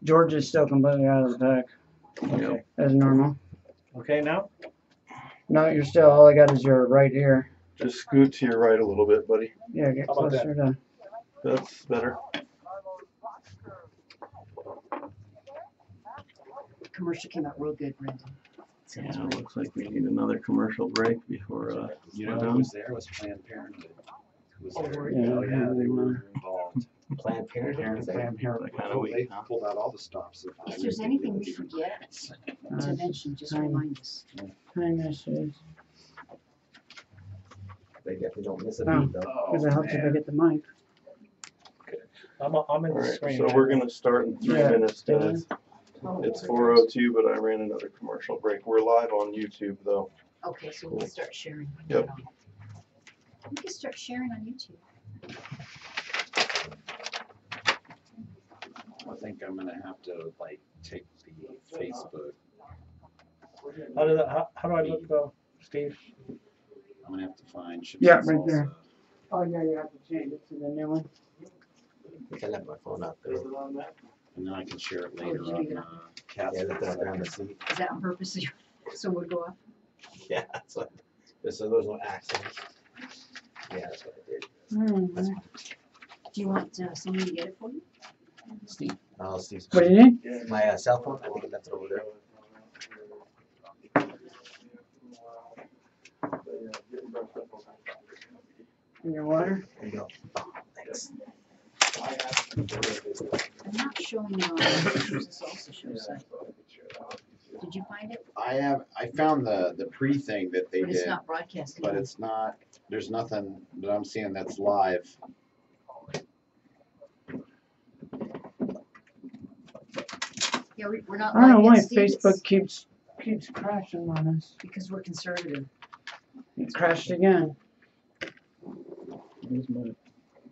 George is still completely out of the pack, Okay. as normal. Okay, now? No, you're still, all I got is your right ear. Just scoot to your right a little bit, buddy. Yeah, get How about closer to. That's better. Commercial came out real good, Brendan. Yeah, it looks like we need another commercial break before You we're know who done. was there was Planned Parenthood. Who was there? Yeah, Oh yeah, they were involved. Planned Parenthood. Planned Parenthood. Kinda weak, They huh? pulled out all the stops. If there's anything we forget to mention, just remind us. Time issues. They definitely don't miss a Oh. beat though. Because it helps if I get the mic. I'm in the Alright, screen. so we're gonna start in 3 Yeah, minutes, stay guys. It's 4:02, but I ran another commercial break. We're live on YouTube though. Okay, so we'll start sharing. Yep. We can start sharing on YouTube. I think I'm gonna have to like take the Facebook. How do I look though, Steve? I'm gonna have to find. Chips Yeah, and right Salsa, there. Oh, yeah, you have to change it to the new one. I left my phone out there. And then I can share it later you on need it. Cat's. Yeah, left it out there on the seat. Is that on purpose? So we'll go up? Yeah, so there's no accidents. Yeah, that's what I did. Hmm. Do you want somebody to get it for you? Steve. Steve. What do you need? My cell phone. I think I left it over there. In your water? There you go. Thanks. I'm not showing you on the Chips and Salsa show site. Did you find it? I found the pre-thing that they But it's did, not broadcasting. but it's not, there's nothing that I'm seeing that's live. Yeah, we're not I don't know live why yet, Steve. It's Facebook keeps crashing on us. because we're conservative. It crashed again. Here's my-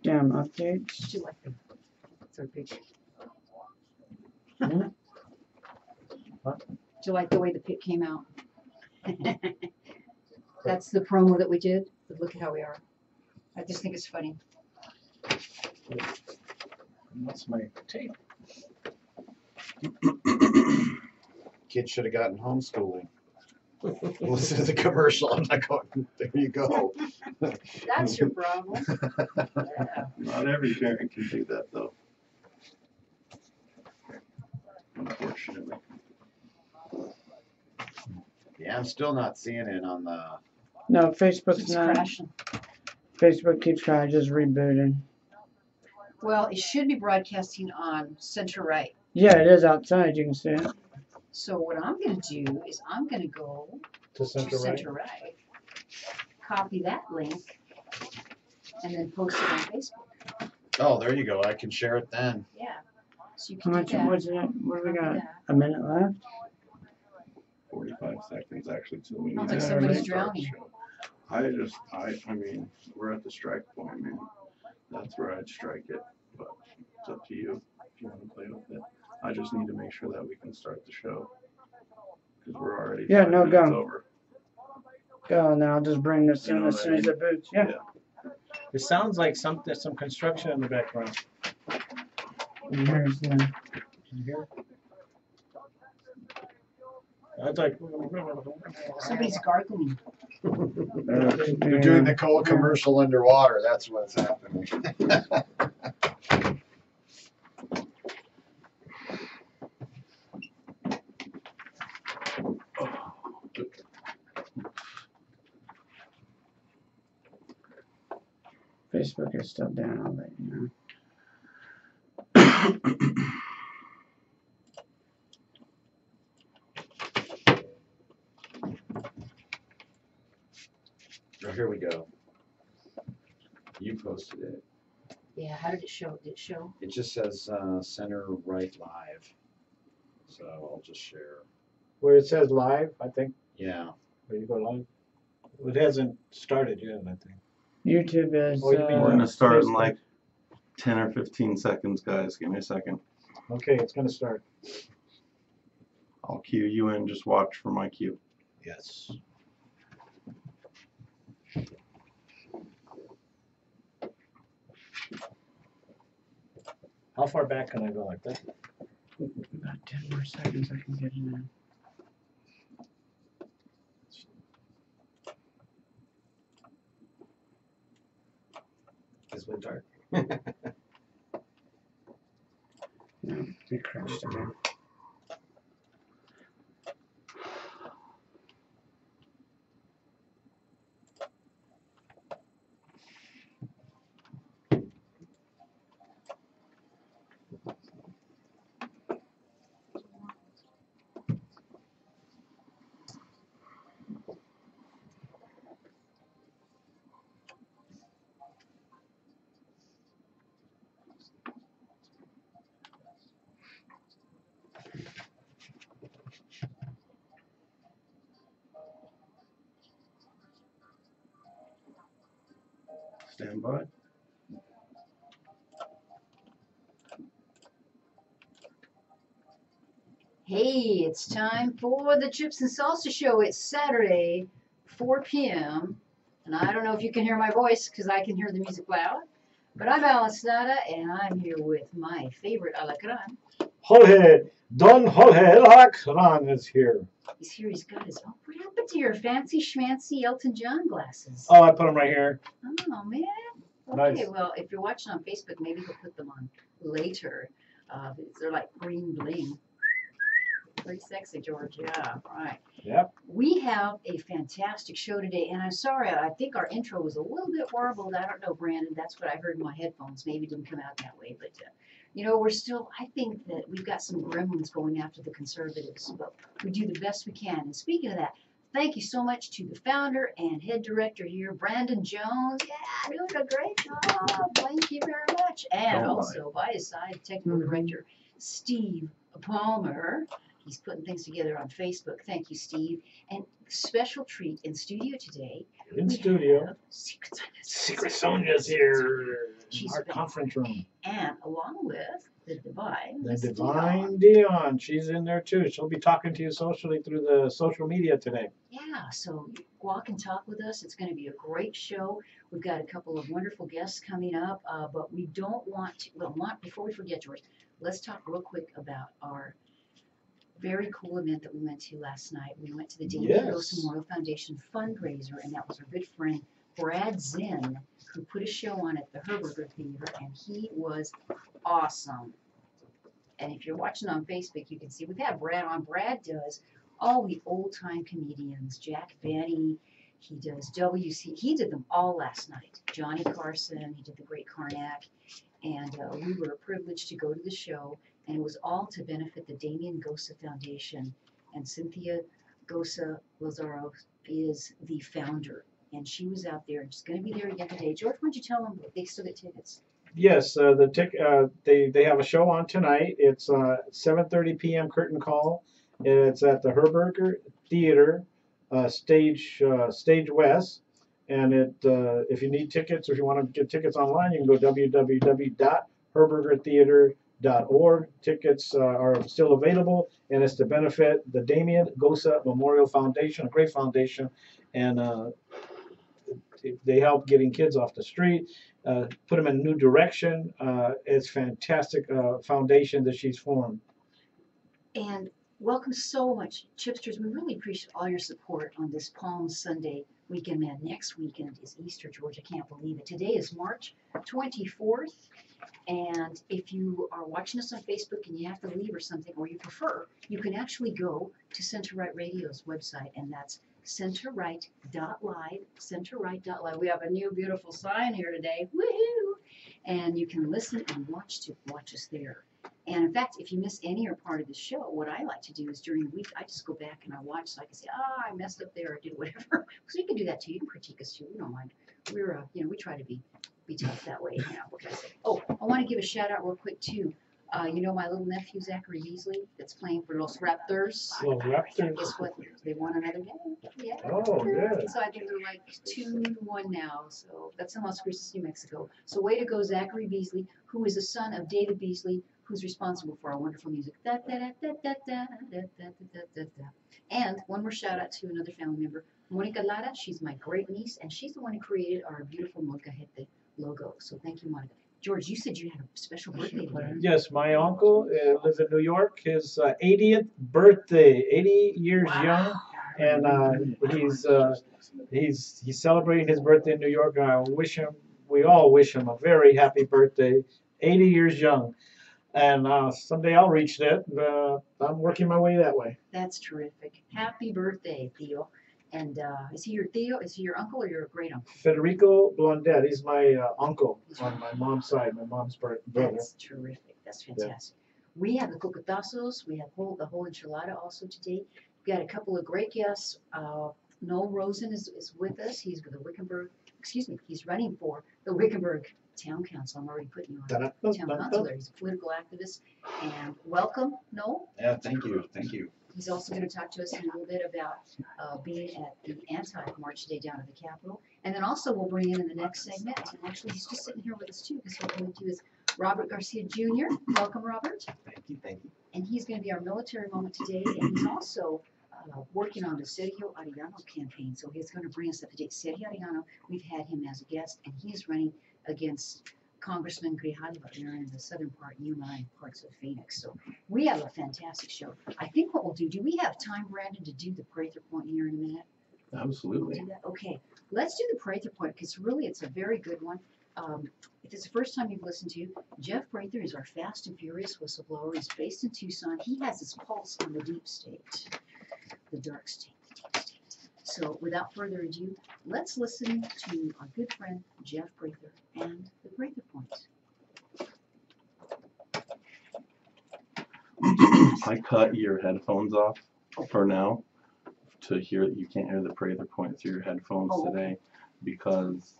Damn updates. Do you like the third picture? Yeah. Do you like the way the pic came out? That's the promo that we did, but look at how we are. I just think it's funny. That's my tape. Kids should have gotten homeschooling. Listen to the commercial. I'm not going, there you go. That's your problem. Yeah. Not every parent can do that though. Unfortunately. Yeah, I'm still not seeing it on the, No, Facebook's It's not. crashing. Facebook keeps crashing, just rebooted. Well, it should be broadcasting on center right. Yeah, it is outside. You can see it. So what I'm gonna do is I'm gonna go To to center right. center right, copy that link, and then post it on Facebook. oh, there you go. I can share it then. Yeah. So you How can do much? that. What's it? What do we Copy got? that. A minute left. 45 seconds actually till we Sounds need like to somebody's start the drowning. show. I mean, we're at the strike point, man. That's where I'd strike it, but it's up to you if you want to play with it. I just need to make sure that we can start the show because we're already Yeah, 5 no, minutes go. over. Go, and then I'll just bring this You in know as what soon I as it boots. Yeah. It sounds like there's some construction in the background. And here's the. You hear? I'd like. Somebody's gargling. They're doing the cold commercial underwater. That's what's happening. Facebook is still down. I'll let you know. Oh, here we go. You posted it. Yeah, how did it show? Did it show? It just says center right live. So I'll just share. Where it says live, I think, Yeah. where you go live. It hasn't started yet, I think. YouTube is. Oh, you mean We're gonna start in Facebook. like 10 or 15 seconds, guys. Give me a second. Okay, it's gonna start. I'll cue you in. Just watch for my cue. Yes. How far back can I go like that? 10 more seconds, I can get in there. It's went dark. No, it crashed again. Stand by. Hey, it's time for the Chips and Salsa Show. It's Saturday, 4 p.m. And I don't know if you can hear my voice because I can hear the music loud. But I'm Alice Nada, and I'm here with my favorite alacran. Jorge, Don Jorge Alacran is here. He's here. He's got his. Oh, what happened to your fancy schmancy Elton John glasses? Oh, I put him right here. Oh, man. Okay, Nice. well, if you're watching on Facebook, maybe he'll put them on later. They're like green bling. Pretty sexy, George. Yeah, right. Yep. We have a fantastic show today, and I'm sorry, I think our intro was a little bit warbled. I don't know, Brandon. That's what I heard in my headphones. Maybe it didn't come out that way, but you know, we're still. I think that we've got some gremlins going after the conservatives, but we do the best we can. And speaking of that, thank you so much to the founder and head director here, Brandon Jones. Yeah, doing a great job. Thank you very much. And Oh, my. also by his side, technical director Steve Palmer. He's putting things together on Facebook. Thank you, Steve. And special treat in studio today. In we studio. have Secret Sonia. Secret Sonia's here in She's our back. conference room. And along with the Divine. The Miss Divine Dion, she's in there too. She'll be talking to you socially through the social media today. Yeah, so walk and talk with us. It's going to be a great show. We've got a couple of wonderful guests coming up, but we don't want to, before we forget, George, let's talk real quick about our very cool event that we went to last night. We went to the Damien Ghost Yes. Memorial Foundation fundraiser, and that was our good friend Brad Zinn, who put a show on at the Herberger Theater, and he was awesome. And if you're watching on Facebook, you can see we've had Brad on. Brad does all the old time comedians, Jack Benny, he does WC, he did them all last night. Johnny Carson, he did the Great Karnak, and we were privileged to go to the show, and it was all to benefit the Damien Gosa Foundation. And Cynthia Gosa Lazaro is the founder, and she was out there, and she's going to be there again today. George, why don't you tell them they still get tickets? Yes, they have a show on tonight. It's 7:30 p.m. curtain call. It's at the Herberger Theater, stage West. And if you need tickets or if you want to get tickets online, you can go www.herbergertheater.org. Tickets are still available, and it's to benefit the Damien Gosa Memorial Foundation, a great foundation, and they help getting kids off the street, put them in a new direction. It's fantastic foundation that she's formed. And welcome so much, Chipsters. We really appreciate all your support on this Palm Sunday weekend. Man, next weekend is Easter, George. I can't believe it. Today is March 24th. And if you are watching us on Facebook and you have to leave or something, or you prefer, you can actually go to Center Right Radio's website, and that's centerright.live, centerright.live. We have a new beautiful sign here today. Woohoo! And you can listen and watch us there. And in fact, if you miss any or part of the show, what I like to do is during the week, I just go back and I watch so I can say, I messed up there, I did whatever. So you can do that too. You can critique us too. We don't mind. We're, we try to be tough that way. Yeah, what can I say? Oh, I want to give a shout out real quick too. My little nephew, Zachary Beasley, that's playing for Los Raptors. Los Raptors. Guess what? They won another game. Yeah. Oh, good. So I think they're like 2-1 now. So that's in Las Cruces, New Mexico. So way to go, Zachary Beasley, who is the son of David Beasley, who's responsible for our wonderful music. And one more shout out to another family member, Monica Lara. She's my great niece, and she's the one who created our beautiful Molcajete logo. So thank you, Monica. George, you said you had a special birthday today. Yes, my uncle lives in New York. His 80th birthday, 80 years young, and he's celebrating his birthday in New York. And we all wish him a very happy birthday. 80 years young, and someday I'll reach that. I'm working my way that way. That's terrific. Happy birthday, Theo. And is he your Theo? Is he your uncle or your great uncle? Federico Blondet. He's my uncle on my mom's side, my mom's brother. That's terrific. That's fantastic. We have the cocotazos. We have the whole enchilada also today. We got a couple of great guests. Noel Rosen is with us. He's with the Wickenburg. Excuse me. He's running for the Wickenburg Town Council. I'm already putting you on town council there. He's a political activist. And welcome, Noel. Yeah, thank you, thank you. He's also going to talk to us in a little bit about being at the anti-march today down at the Capitol. And then also we'll bring in the next segment. And actually, he's just sitting here with us too, because what we're going to do is Robert Garcia Jr. Welcome, Robert. Thank you, thank you. And he's going to be our military moment today. And he's also working on the Sergio Arellano campaign. So he's going to bring us up to date. Sergio Arellano, we've had him as a guest, and he's running against Congressman Grijalva there in the southern part, Yuma, and parts of Phoenix. So we have a fantastic show. I think what we'll do we have time, Brandon, to do the Prather Point here in a minute? Absolutely. Do that? Okay, let's do the Prather Point, because really it's a very good one. If it's the first time you've listened to, Jeff Prather is our fast and furious whistleblower. He's based in Tucson. He has his pulse on the deep state, the dark state, the deep state. So without further ado, let's listen to our good friend Jeff Prather and the Prather Point. I cut your headphones off for now to hear. You can't hear the Prather Point through your headphones today because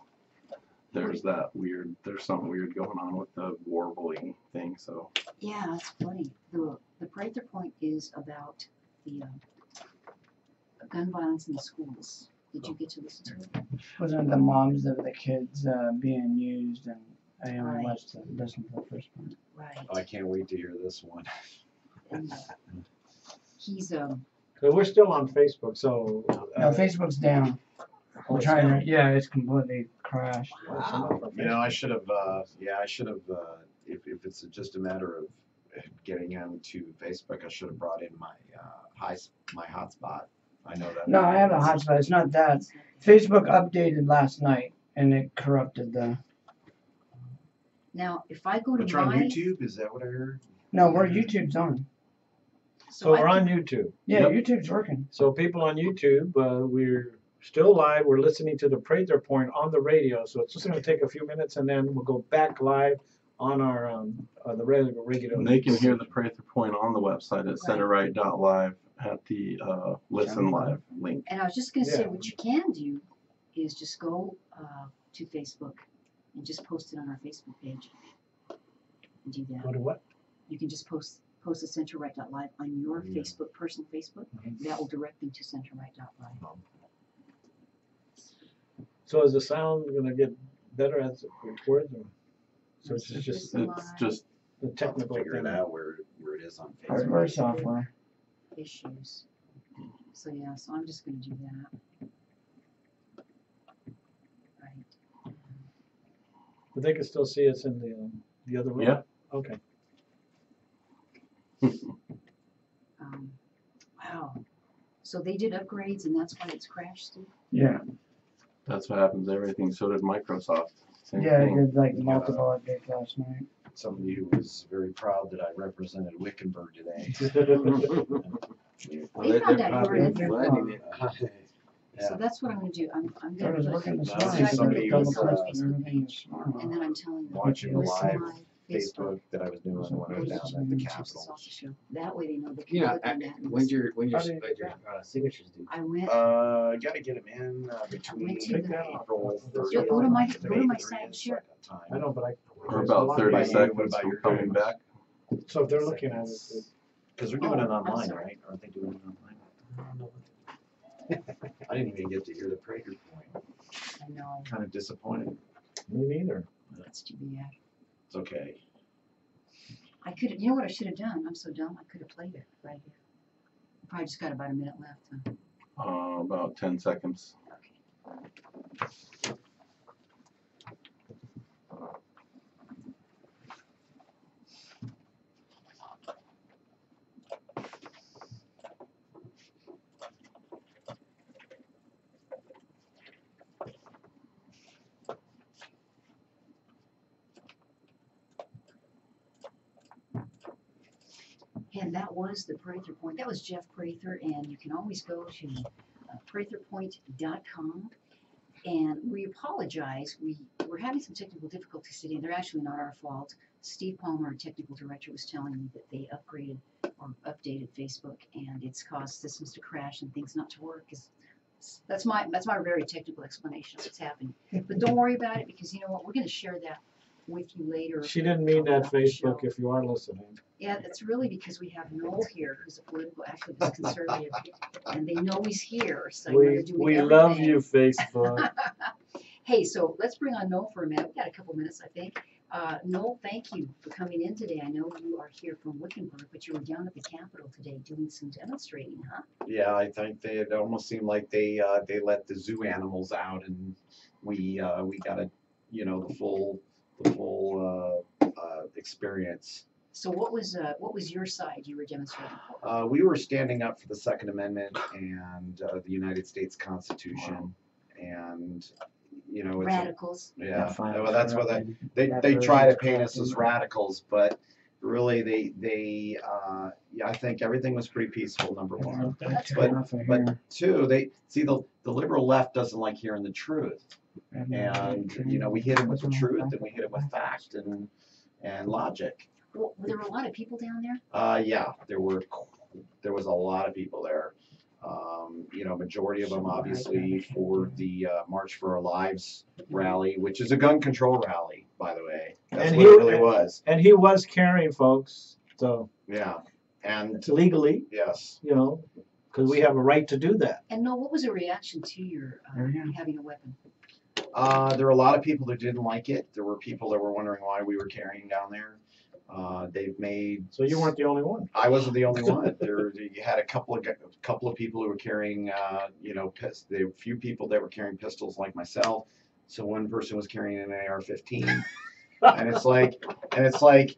there's something weird going on with the warbling thing. So Yeah, that's funny. The Prather Point is about the gun violence in the schools. Did you get to listen to it? Wasn't the moms of the kids being used, and I only Right. watched listen to the first part. Right. I can't wait to hear this one. And, he's So we're still on Facebook, so. No, Facebook's down. We're trying to. Yeah, it's completely crashed. You know, I should have, if it's just a matter of getting onto Facebook, I should have brought in my my hotspot. I know that. No, I have a hotspot. It's not that. Facebook updated last night, and it corrupted the. now if I go to But you're on my YouTube, is that what I heard? No, we're YouTube's on. So I we're on can- YouTube. Yeah, Yep. YouTube's working. So people on YouTube, we're still live. We're listening to the Prather Point on the radio. So it's just going to take a few minutes, and then we'll go back live on our the regular. and they can hear the Prather Point on the website at centerright.live at the listen live link. And I was just going to say, Yeah. what you can do is just go to Facebook and just post it on our Facebook page. Do that. Go to what? You can just post the centerright.live on your Yeah. Facebook, personal Facebook. Mhm. That will direct them to centerright.live. So is the sound going to get better as it records? Or? So it's just It's just the technical Figure thing. it out where it is on Facebook. Hardware, software. Issues. So yeah, so I'm just going to do that. Right. But they can still see us in the other room. Yeah. Okay. Wow. So they did upgrades, and that's why it's crashed, Steve? Yeah, that's what happens to everything. So did Microsoft. Same yeah, I thing. did like multiple updates last night. Somebody who was very proud that I represented Wickenburg today. They found out you were in there. Yeah. So that's what I'm going to do. I'm I going was to looking this Well, morning, but somebody it double was, clicked Facebook and everything page, was smart. and then I'm telling them. Watching the listen live live, Facebook that I was doing when I was down at the Capitol. That way they know they can You know, click on that. and when's listen. your How do you- signatures due? I went. Gotta get them in between went to the- April Go 30th. to my- and go to my May site and 30th, share. so I got I time. know, but We're about 30 What seconds about from your coming back. So if they're looking at it, Because they're doing it Oh, I'm online, sorry. right? Aren't they doing it online? I didn't even get to hear the Prager point. I know. Kind of disappointed. me neither. That's too bad. It's okay. I could. You know what I should have done? I'm so dumb. I could have played it right here. Probably just got about a minute left. Huh? About 10 seconds. And that was the Prather Point. That was Jeff Prather, and you can always go to pratherpoint.com. And we apologize. We're having some technical difficulties today. They're actually not our fault. Steve Palmer, our technical director, was telling me that they upgraded or updated Facebook, and it's caused systems to crash and things not to work. That's my very technical explanation of what's happening. But don't worry about it, because you know what? We're going to share that with you later. She didn't mean that, about the Facebook, show. if you are listening. Yeah, that's really because we have Noel here, who's a political activist conservative, and they know he's here, so they're doing We love everything. you, Facebook. Hey, so let's bring on Noel for a minute. We've got a couple minutes, I think. Noel, thank you for coming in today. I know you are here from Wickenburg, but you were down at the Capitol today doing some demonstrating, huh? Yeah, I think it almost seemed like they let the zoo animals out, and we got a the full experience. So what was your side you were demonstrating for? We were standing up for the Second Amendment and the United States Constitution, and it's Radicals. yeah. Fine, Well, that's what they try to paint us as radicals, but really they I think everything was pretty peaceful. Number one. But two, they see the liberal left doesn't like hearing the truth, and we hit them with the truth, and we hit them with fact and logic. Well, were there a lot of people down there? Yeah, there was a lot of people there. Majority of them obviously for the March for Our Lives rally, which is a gun control rally, by the way. That's what it really was. And he was carrying, folks, so Yeah, and legally, yes. because we have a right to do that. And Noel, what was the reaction to your Yeah. having a weapon? There were a lot of people that didn't like it. There were people that were wondering why we were carrying down there. They've made. So you weren't the only one. I wasn't the only one. You had a couple of people who were carrying, there were a few people that were carrying pistols like myself. So one person was carrying an AR-15, and it's like,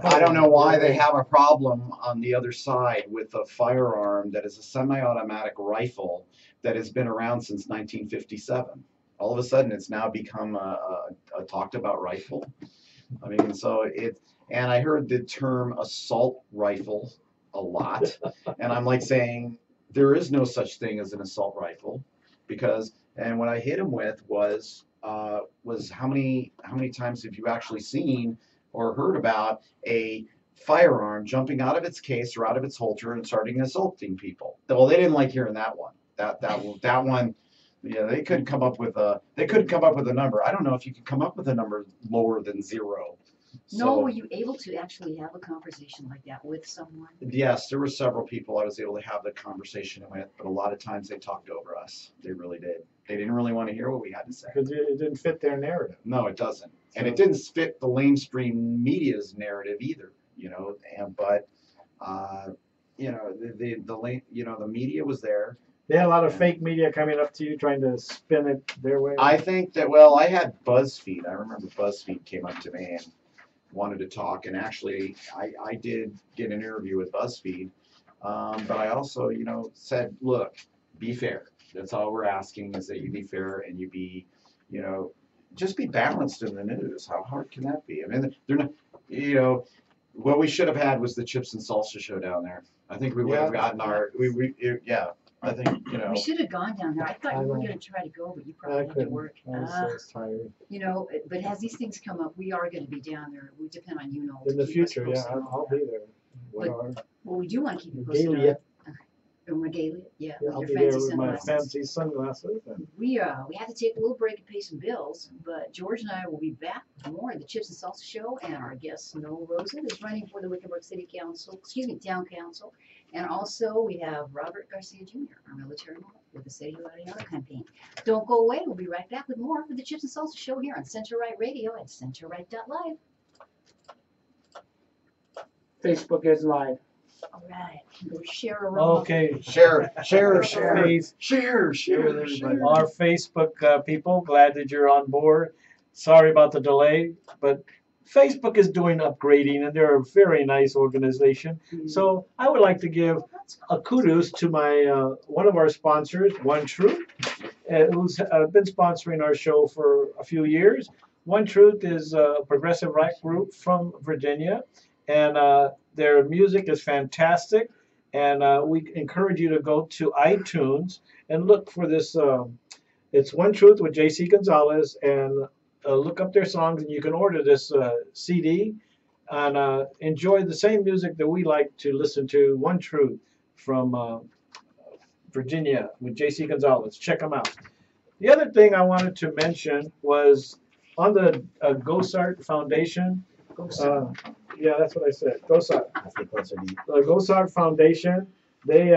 I don't know why they have a problem on the other side with a firearm that is a semi-automatic rifle that has been around since 1957. All of a sudden, it's now become a talked about rifle. I mean, and I heard the term assault rifle a lot, and I'm like saying there is no such thing as an assault rifle, and what I hit him with was how many times have you actually seen or heard about a firearm jumping out of its case or out of its holster and starting assaulting people? Well, they didn't like hearing that one. That one. Yeah, they couldn't come up with a number. I don't know if you could come up with a number lower than 0. No, were you able to actually have a conversation like that with someone? Yes, there were several people I was able to have the conversation with, but a lot of times they talked over us. They really did. They didn't really want to hear what we had to say. Because it didn't fit their narrative. No, it doesn't, and it didn't fit the mainstream media's narrative either. The media was there. They had a lot of fake media coming up to you trying to spin it their way. I think that, I had BuzzFeed. I remember BuzzFeed came up to me and wanted to talk, and actually I did get an interview with BuzzFeed, but I also, said, look, be fair. That's all we're asking, is that you be fair and you be, just be balanced in the news. How hard can that be? I mean, they're not, what we should have had was the Chips and Salsa show down there. I think we would have gotten I think, We should have gone down there. I thought I you were know. going to try to go, but you I probably had to couldn't. work. I was tired. But as these things come up, we are going to be down there. We depend on you, Noel. In the to keep us future, yeah, posted on I'll that. be there. Whatever. Well, we do want to keep you posted on Regalia. it. In Regalia, yeah, Yeah, I'll with be your there fancy with my sunglasses. fancy sunglasses. And We had to take a little break and pay some bills, but George and I will be back with more of the Chips and Salsa Show, and our guest Noel Rosen is running for the Wickenburg City Council, Town Council, and also we have Robert Garcia Jr., our military member with the City Auto campaign. Don't go away. We'll be right back with more of the Chips and Salsa Show here on Center Right Radio at centerright.live. Facebook is live. All right, go share a room. okay, share. Face- Share with everybody. our Facebook people, glad that you're on board. Sorry about the delay, but Facebook is doing upgrading, and they're a very nice organization. So I would like to give a kudos to my one of our sponsors, One Truth, who's been sponsoring our show for a few years. One Truth is a progressive right group from Virginia, and their music is fantastic. And we encourage you to go to iTunes and look for this. It's One Truth with J.C. Gonzalez, and look up their songs, and you can order this CD and enjoy the same music that we like to listen to. One Truth from Virginia with J.C. Gonzalez. Check them out. The other thing I wanted to mention was on the Gosart Foundation. Yeah, that's what I said. Gosart. That's the closer to you. The Gosart Foundation. They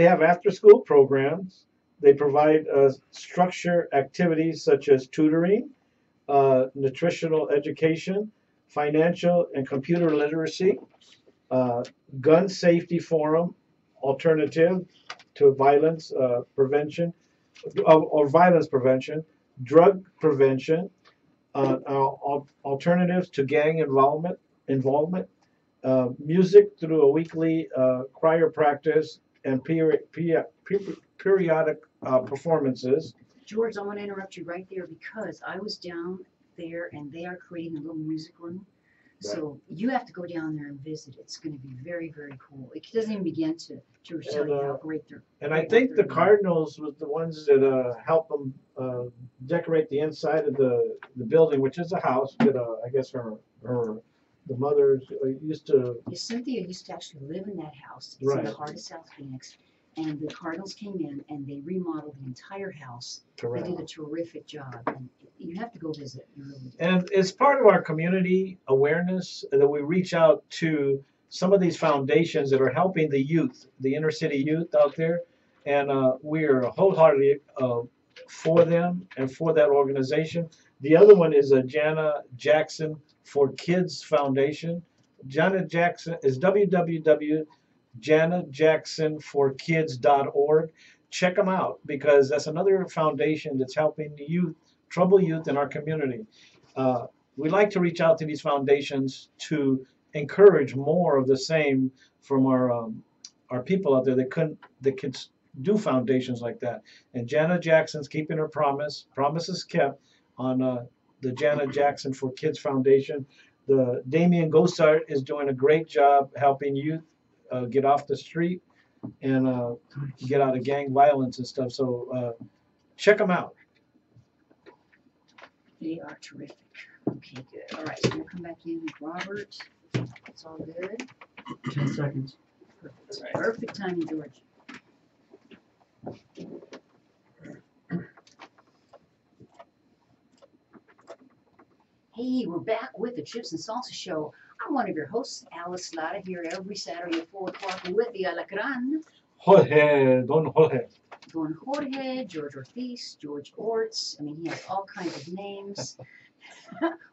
have after school programs. They provide structure activities such as tutoring, nutritional education, financial and computer literacy, gun safety forum, alternative to violence prevention, or violence prevention, drug prevention, alternatives to gang involvement, music through a weekly choir practice, and periodic performances. George, I want to interrupt you right there because I was down there and they are creating a little music room. So you have to go down there and visit. It's going to be very, very cool. It doesn't even begin to tell you how great they're. And I think the Cardinals was the ones that helped them decorate the inside of the building, which is a house that I guess the mothers used to. Yeah, Cynthia used to actually live in that house. It's in the heart of South Phoenix. And the Cardinals came in and they remodeled the entire house. Correct. They did a terrific job. And you have to go visit. You really do. And it's part of our community awareness that we reach out to some of these foundations that are helping the youth, the inner city youth out there. And we are wholeheartedly for them and for that organization. The other one is Jana Jackson for Kids Foundation. Jana Jackson is www.janajacksonforkids.org. Check them out because that's another foundation that's helping the youth, troubled youth in our community. We like to reach out to these foundations to encourage more of the same from our people out there that can do foundations like that. And Jana Jackson's keeping her promises kept on the Jana Jackson for Kids Foundation. The Damien Gosart is doing a great job helping youth get off the street and get out of gang violence and stuff. So check them out. They are terrific. Okay, good. All right, so we'll come back in with Robert. It's all good. 10 seconds. Perfect. Perfect timing, George. Hey, we're back with the Chips and Salsa Show. I'm one of your hosts, Alice Lara, here every Saturday at 4 o'clock with the Alacran. Don Jorge. Don Jorge, George Ortiz, George Orts. I mean, he has all kinds of names.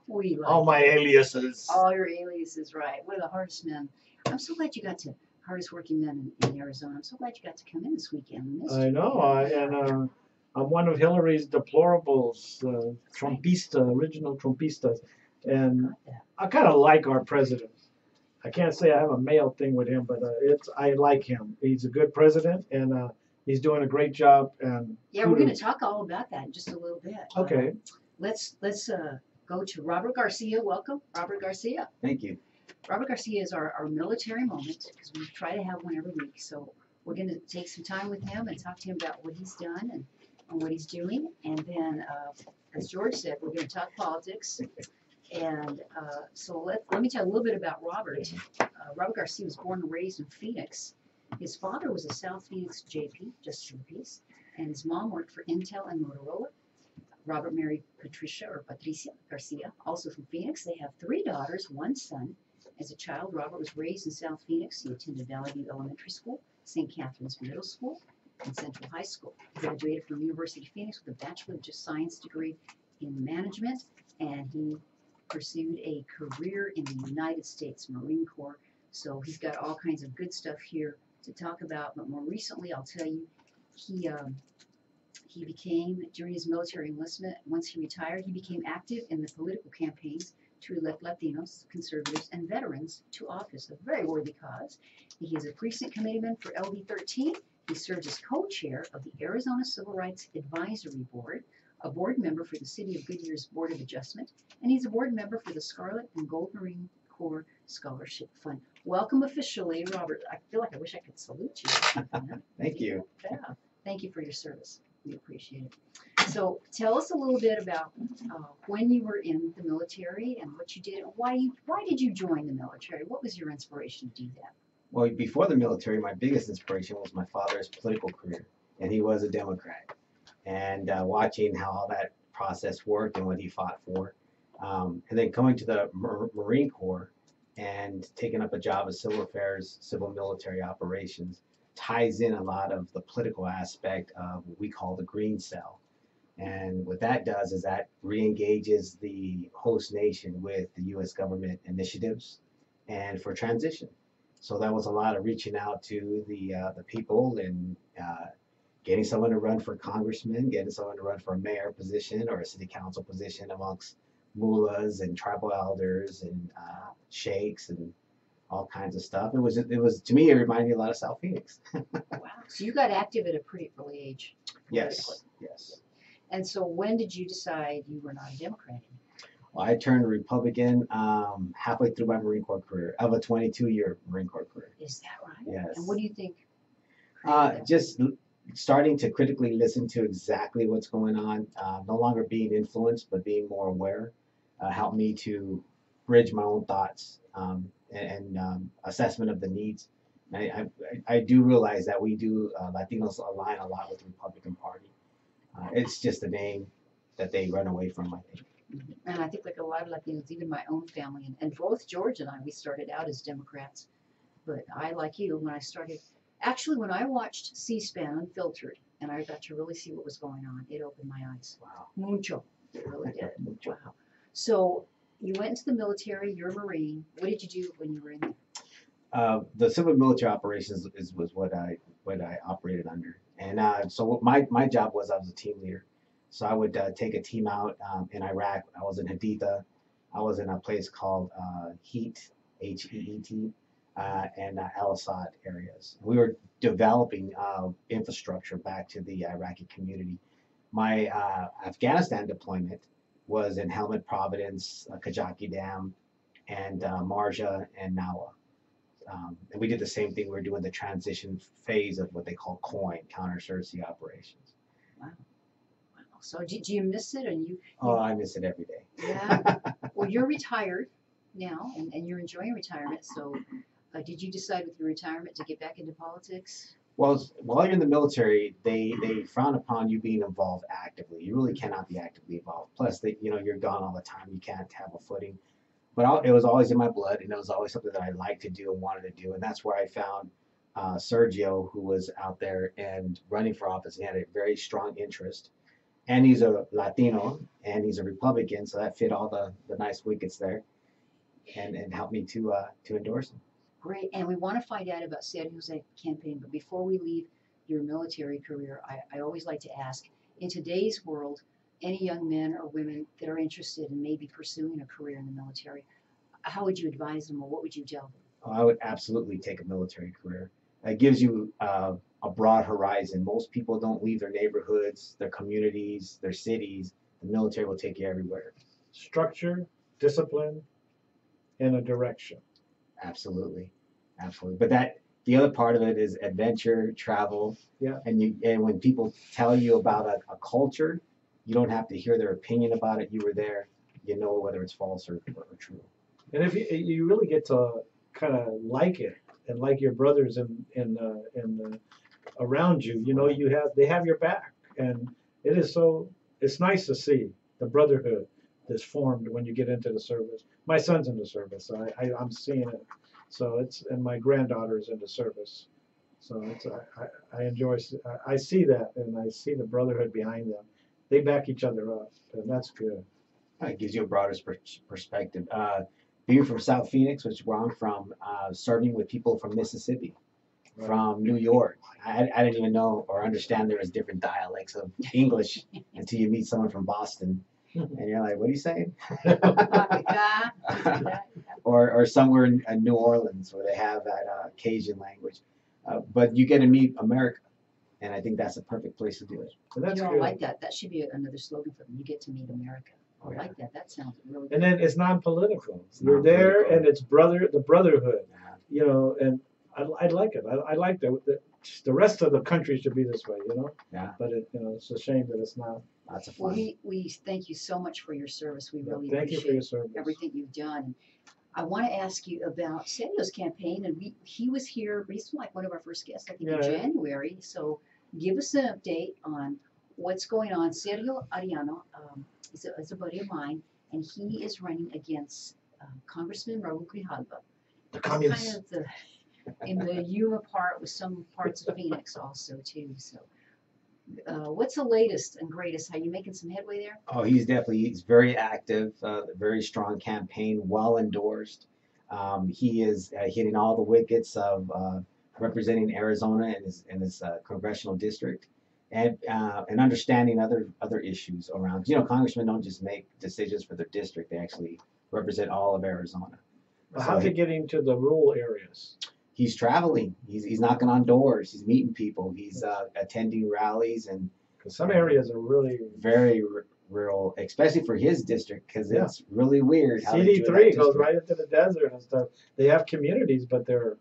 We like All my aliases. all your aliases, right? One of the hardest men. I'm so glad you got to, hardest working men in Arizona. I'm so glad you got to come in this weekend. We missed I you. know. I'm one of Hillary's deplorables, original trumpistas. And Got that. I kind of like our president. I can't say I have a male thing with him, but I like him. He's a good president, and he's doing a great job. And Yeah, we're going to talk all about that in just a little bit. Okay. Let's go to Robert Garcia. Welcome, Robert Garcia. Thank you. Robert Garcia is our military moment because we try to have one every week. So we're going to take some time with him and talk to him about what he's done and what he's doing. And then, as George said, we're going to talk politics. And so let me tell you a little bit about Robert. Robert Garcia was born and raised in Phoenix. His father was a South Phoenix JP, Justice of the Peace, and his mom worked for Intel and Motorola. Robert married Patricia Garcia, also from Phoenix. They have 3 daughters, 1 son. As a child, Robert was raised in South Phoenix. He attended Valley View Elementary School, St. Catherine's Middle School, and Central High School. He graduated from the University of Phoenix with a Bachelor of Science degree in management, and he pursued a career in the United States Marine Corps. So he's got all kinds of good stuff here to talk about. But more recently, I'll tell you, he became, during his military enlistment, once he retired, he became active in the political campaigns to elect Latinos, conservatives, and veterans to office, a very worthy cause. He is a precinct committeeman for LD 13. He serves as co-chair of the Arizona Civil Rights Advisory Board. a board member for the City of Goodyear's Board of Adjustment, and he's a board member for the Scarlet and Gold Marine Corps Scholarship Fund. Welcome officially, Robert. I feel like I wish I could salute you. Thank you. Yeah, thank you for your service. We appreciate it. So tell us a little bit about when you were in the military and what you did. Why did you join the military? What was your inspiration to do that? Well, before the military, my biggest inspiration was my father's political career, and he was a Democrat. And watching how all that process worked and what he fought for, and then coming to the Marine Corps and taking up a job as civil affairs, civil military operations, ties in a lot of the political aspect of what we call the green cell. And what that does is that re-engages the host nation with the U.S. government initiatives and for transition. So that was a lot of reaching out to the people and getting someone to run for congressman, getting someone to run for a mayor position or a city council position amongst mullahs and tribal elders and sheikhs and all kinds of stuff. It was to me, it reminded me a lot of South Phoenix. Wow. So you got active at a pretty early age. politically. Yes. And so when did you decide you were not a Democrat anymore? Well, I turned Republican halfway through my Marine Corps career, of a 22-year Marine Corps career. Is that right? Yes. And what do you think? created that? Just starting to critically listen to exactly what's going on, no longer being influenced, but being more aware, helped me to bridge my own thoughts and assessment of the needs. I do realize that we do, Latinos align a lot with the Republican Party. It's just a name that they run away from, I think. And I think like a lot of Latinos, even my own family, and both George and I, we started out as Democrats. But I, like you, when I watched C-SPAN Unfiltered, and I got to really see what was going on, it opened my eyes. Wow. Mucho. It really did. Wow. So you went into the military, you're a Marine. What did you do when you were in there? The civil military operations was what I operated under, and so my job was I was a team leader. So I would take a team out in Iraq. I was in Haditha. I was in a place called Heat, H-E-E-T, and Al Assad areas. We were developing infrastructure back to the Iraqi community. My Afghanistan deployment was in Helmand Providence, Kajaki Dam, and Marja and Nawa. And we did the same thing. We were doing the transition phase of what they call COIN, counterinsurgency operations. Wow. So do you miss it? And Oh, I miss it every day. Yeah. Well, you're retired now, and you're enjoying retirement. So did you decide with your retirement to get back into politics? Well, while you're in the military, they frown upon you being involved actively. You really cannot be actively involved. Plus, you're gone all the time. You can't have a footing. But it was always in my blood, and it was always something that I liked to do and wanted to do. And that's where I found Sergio, who was out there and running for office. He had a very strong interest. And he's a Latino, and he's a Republican, so that fit all the nice wickets there, and helped me to endorse him. Great. And we want to find out about Sergio's campaign. But before we leave your military career, I always like to ask, in today's world, any young men or women that are interested in maybe pursuing a career in the military, how would you advise them, or what would you tell them? Oh, I would absolutely take a military career. It gives you a broad horizon. Most people don't leave their neighborhoods, their communities, their cities. The military will take you everywhere. Structure, discipline, and a direction. Absolutely. But the other part of it is adventure, travel. Yeah. And when people tell you about a culture, you don't have to hear their opinion about it. You were there. You know whether it's false or true. And if you really get to kind of like it and like your brothers in around you, they have your back, and it's nice to see the brotherhood that's formed when you get into the service. My son's in the service, so I'm seeing it. So and my granddaughter's in the service, so I enjoy. I see that, and I see the brotherhood behind them. They back each other up, and that's good. It gives you a broader perspective. Being from South Phoenix, which is where I'm from, serving with people from Mississippi, from New York. I didn't even know or understand there was different dialects of English until you meet someone from Boston, and you're like, "What are you saying?" or somewhere in New Orleans where they have that Cajun language. But you get to meet America, And I think that's a perfect place to do it. So that's You know, I good. like that. That should be another slogan for them. You get to meet America. I Oh, yeah. like that. That sounds really And good. then it's non-political. It's You're there, non-political. and it's the brotherhood. Yeah. You know, and I like it. I like that. The rest of the country should be this way. You know. Yeah. But it's a shame that it's not. Lots of Well, fun. we thank you so much for your service. We really Thank you for your appreciate service. everything you've done. I want to ask you about Sergio's campaign, and he was here recently, like one of our first guests, I think in Yeah. January. So give us an update on what's going on. Sergio Ariano is a buddy of mine, and he is running against Congressman Raul Grijalva. The Kind communists. of in the Yuma part with some parts of Phoenix also too. So what's the latest and greatest? Are you making some headway there? Oh, he's very active, very strong campaign, well endorsed. He is hitting all the wickets of representing Arizona in his congressional district, and understanding other issues around. You know, congressmen don't just make decisions for their district; they actually represent all of Arizona. How's he getting to the rural areas? He's traveling. He's knocking on doors. He's meeting people. He's attending rallies and Because some areas are really. very rural, especially for his district, because Yeah. it's really weird. How they do that CD3 goes district. right into the desert and stuff. They have communities, but they're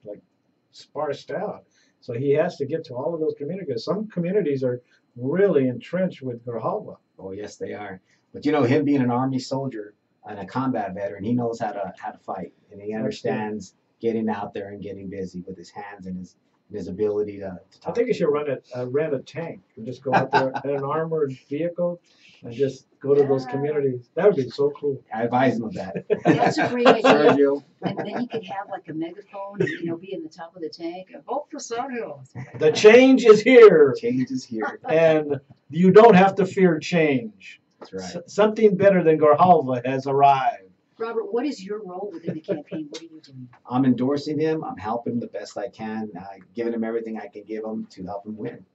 like sparsed out. So he has to get to all of those communities. Some communities are really entrenched with Grijalva. Oh yes, they are. But you know, him being an army soldier and a combat veteran, he knows how to fight, and he understands getting out there and getting busy with his hands and his ability to talk. I think you to should rent a tank and just go out there in an armored vehicle and just go to those communities. That would be so cool. I advise him of that. That's a great idea. Sergio, And then he could have like a megaphone, and, be in the top of the tank and vote for Sergio. The change is here, change is here. and you don't have to fear change. That's right. Something better than Grijalva has arrived. Robert, what is your role within the campaign? What are you doing? I'm endorsing him. I'm helping him the best I can, giving him everything I can give him to help him win.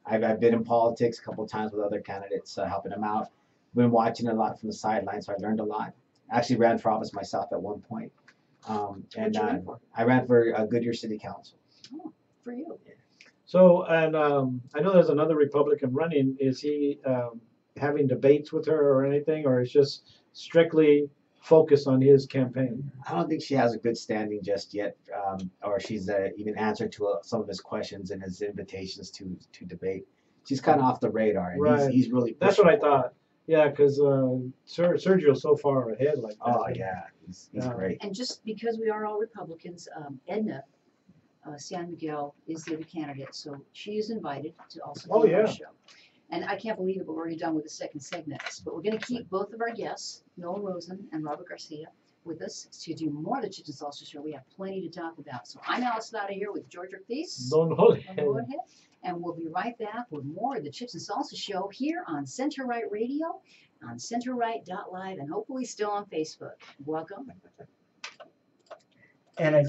I've been in politics a couple of times with other candidates, helping them out. Been watching a lot from the sidelines, so I learned a lot. I actually ran for office myself at one point. What'd you run for? I ran for Goodyear City Council. For you. So, and I know there's another Republican running. Is he having debates with her or anything, or is just strictly focused on his campaign? I don't think she has a good standing just yet, or she's even answered to some of his questions and his invitations to debate. She's kind of off the radar, and Right. he's really That's what I pushing for it. thought. Yeah, because Sergio's so far ahead like that. Oh yeah, he's Yeah. great. And just because we are all Republicans, Edna San Miguel is the other candidate, so she is invited to also be Oh, on yeah. our show. And I can't believe it, but we're already done with the second segment. But we're going to keep both of our guests, Noel Rosen and Robert Garcia, with us to do more of the Chips and Salsa Show. We have plenty to talk about. So I'm Alice Lauda here with George Ortiz. Don't hold on the Roadhead, and we'll be right back with more of the Chips and Salsa Show here on Center Right Radio, on centerright.live, and hopefully still on Facebook. Welcome. And I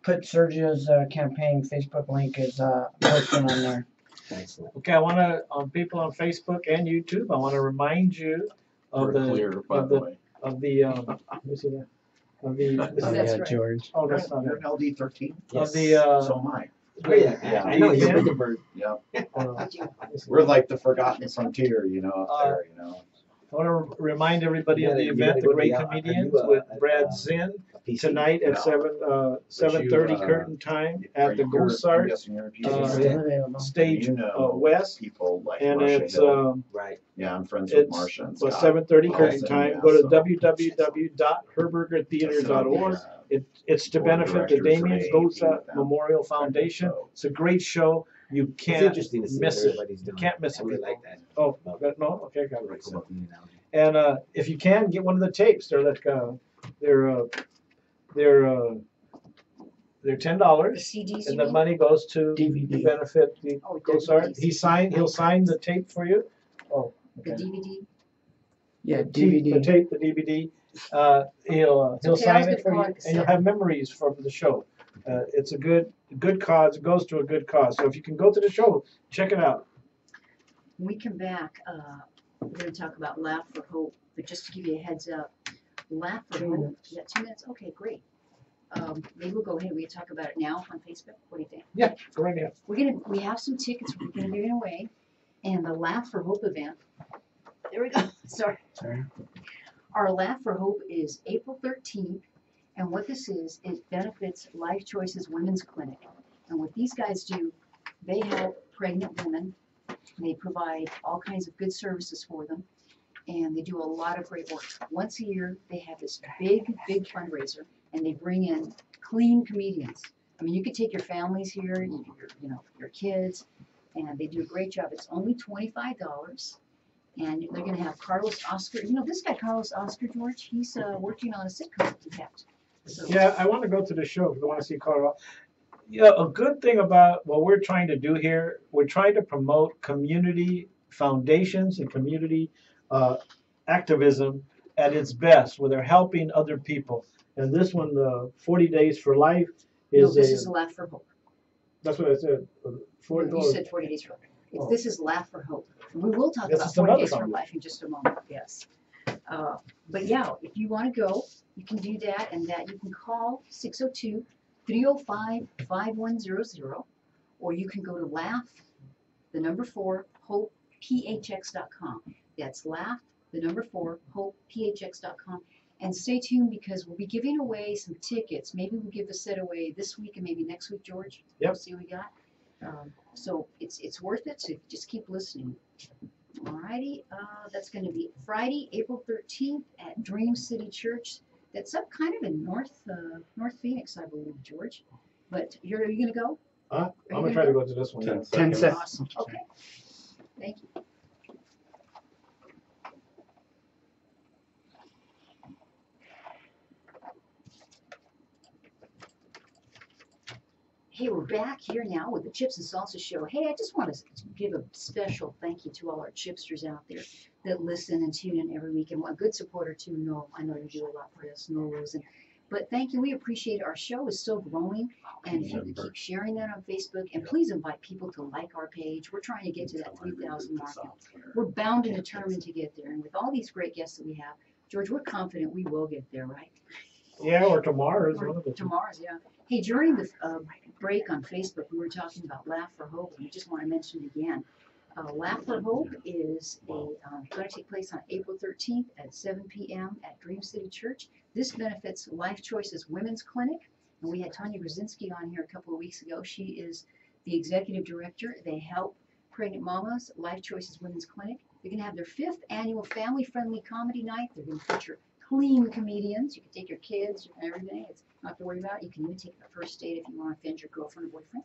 put Sergio's campaign Facebook link is posted on there. Excellent. Okay, I want to, on people on Facebook and YouTube, I want to remind you of We're the clear, by of the the way. of the let me see that. Of the Oh, that's right. George. oh that's not You're it. an LD13. Of the So am I. Oh yeah, Yeah. I know. He's a Yeah. bigger bird. Yeah. Would you- We're like the forgotten frontier, up there, I want to remind everybody of the You event, gotta The go to Great the, Comedians, are you, with at, Brad Zinn PC? tonight at Yeah. 7:30 But you, curtain time Are at the you- I'm Gosart guessing you're a piece uh, of Still available. stage west, people like and Marcia it's Hill. Right. Yeah, I'm friends with it's Marcia and well, Scott. 7:30 curtain Awesome, time. yeah, Go to so- www.herbergertheater.org. It's to Board of benefit the directors Damien of AAP Gosa with them. Memorial Foundation. So- It's a great show. You It's can't interesting to see miss what it. everybody's doing. Can't miss I it, really people. like that. Oh, no, okay, got it. Cool about the analogy. And if you can, get one of the tapes. They're like they're $10, The CDs, you and the mean? money goes to DVD. benefit the Oh, Gosart. DVDs. He'll sign the tape for you. Oh, The okay. DVD. Yeah, The DVD. tape, the DVD. He'll So sign Tails it could for call you, it and you'll have memories from the show. It's a good cause. It goes to a good cause. So if you can go to the show, check it out. When we come back, we're going to talk about Laugh for Hope. But just to give you a heads up, Laugh for 2 Hope. minutes. Yeah, 2 minutes. Okay, great. Maybe we'll go ahead, we can talk about it now on Facebook, what do you think? Yeah, go right ahead. We have some tickets we're gonna be giving away, and the Laugh for Hope event, there we go, sorry. Sorry. Our Laugh for Hope is April 13th, and what this is, it benefits Life Choices Women's Clinic. And what these guys do, they help pregnant women, they provide all kinds of good services for them, and they do a lot of great work. Once a year, they have this big fundraiser, and they bring in clean comedians. I mean, you could take your families here, your kids, and they do a great job. It's only $25, and they're gonna have Carlos Oscar. You know, this guy, Carlos Oscar, George, he's working on a sitcom, in fact. So, Yeah, I want to go to the show because I want to see Colorado. Yeah, a good thing about what we're trying to do here, we're trying to promote community foundations and community activism at its best, where they're helping other people. And this one, the 40 Days for Life, no, is this is Laugh for Hope. that's what I said. 40 You said 40 Days for Life. Oh. This is Laugh for Hope. We will talk This about is some 40 other Days for foundation. Life in just a moment, yes. But yeah, if you want to go, you can do that, and that you can call 602-305-5100, or you can go to Laugh, the number 4, HopePHX.com. That's Laugh, the number 4, HopePHX.com. And stay tuned because we'll be giving away some tickets. Maybe we'll give a set away this week and maybe next week, George. Yep. We'll see what we got. So it's worth it to just keep listening. Alrighty, that's going to be Friday, April 13th at Dream City Church. That's up kind of in North Phoenix, I believe, George. But are you going to go? I'm you gonna gonna try to go? go to this one. 10 10 seconds. Awesome. Okay. Thank you. Hey, we're back here now with the Chips and Salsa Show. Hey, I just want to give a special thank you to all our chipsters out there that listen and tune in every week. And a good supporter too, Noel. I know you do a lot for us, Noel Rosen. But thank you. We appreciate it. Our show is still growing. And if you could keep sharing that on Facebook, and please invite people to like our page. We're trying to get to that 3,000 mark. We're bound and determined to get there. And with all these great guests that we have, George, we're confident we will get there, right? Yeah, or tomorrow is Or one of the two. tomorrow's, yeah. Hey, during the break on Facebook, we were talking about Laugh for Hope, and we just want to mention it again. Laugh for Hope is going to take place on April 13th at 7 p.m. at Dream City Church. This benefits Life Choices Women's Clinic, and we had Tanya Brzezinski on here a couple of weeks ago. She is the executive director. They help pregnant mamas, Life Choices Women's Clinic. They're going to have their 5th annual family-friendly comedy night. They're going to feature clean comedians. You can take your kids and everything. It's not to worry about. You can even take a first date if you want to offend your girlfriend or boyfriend.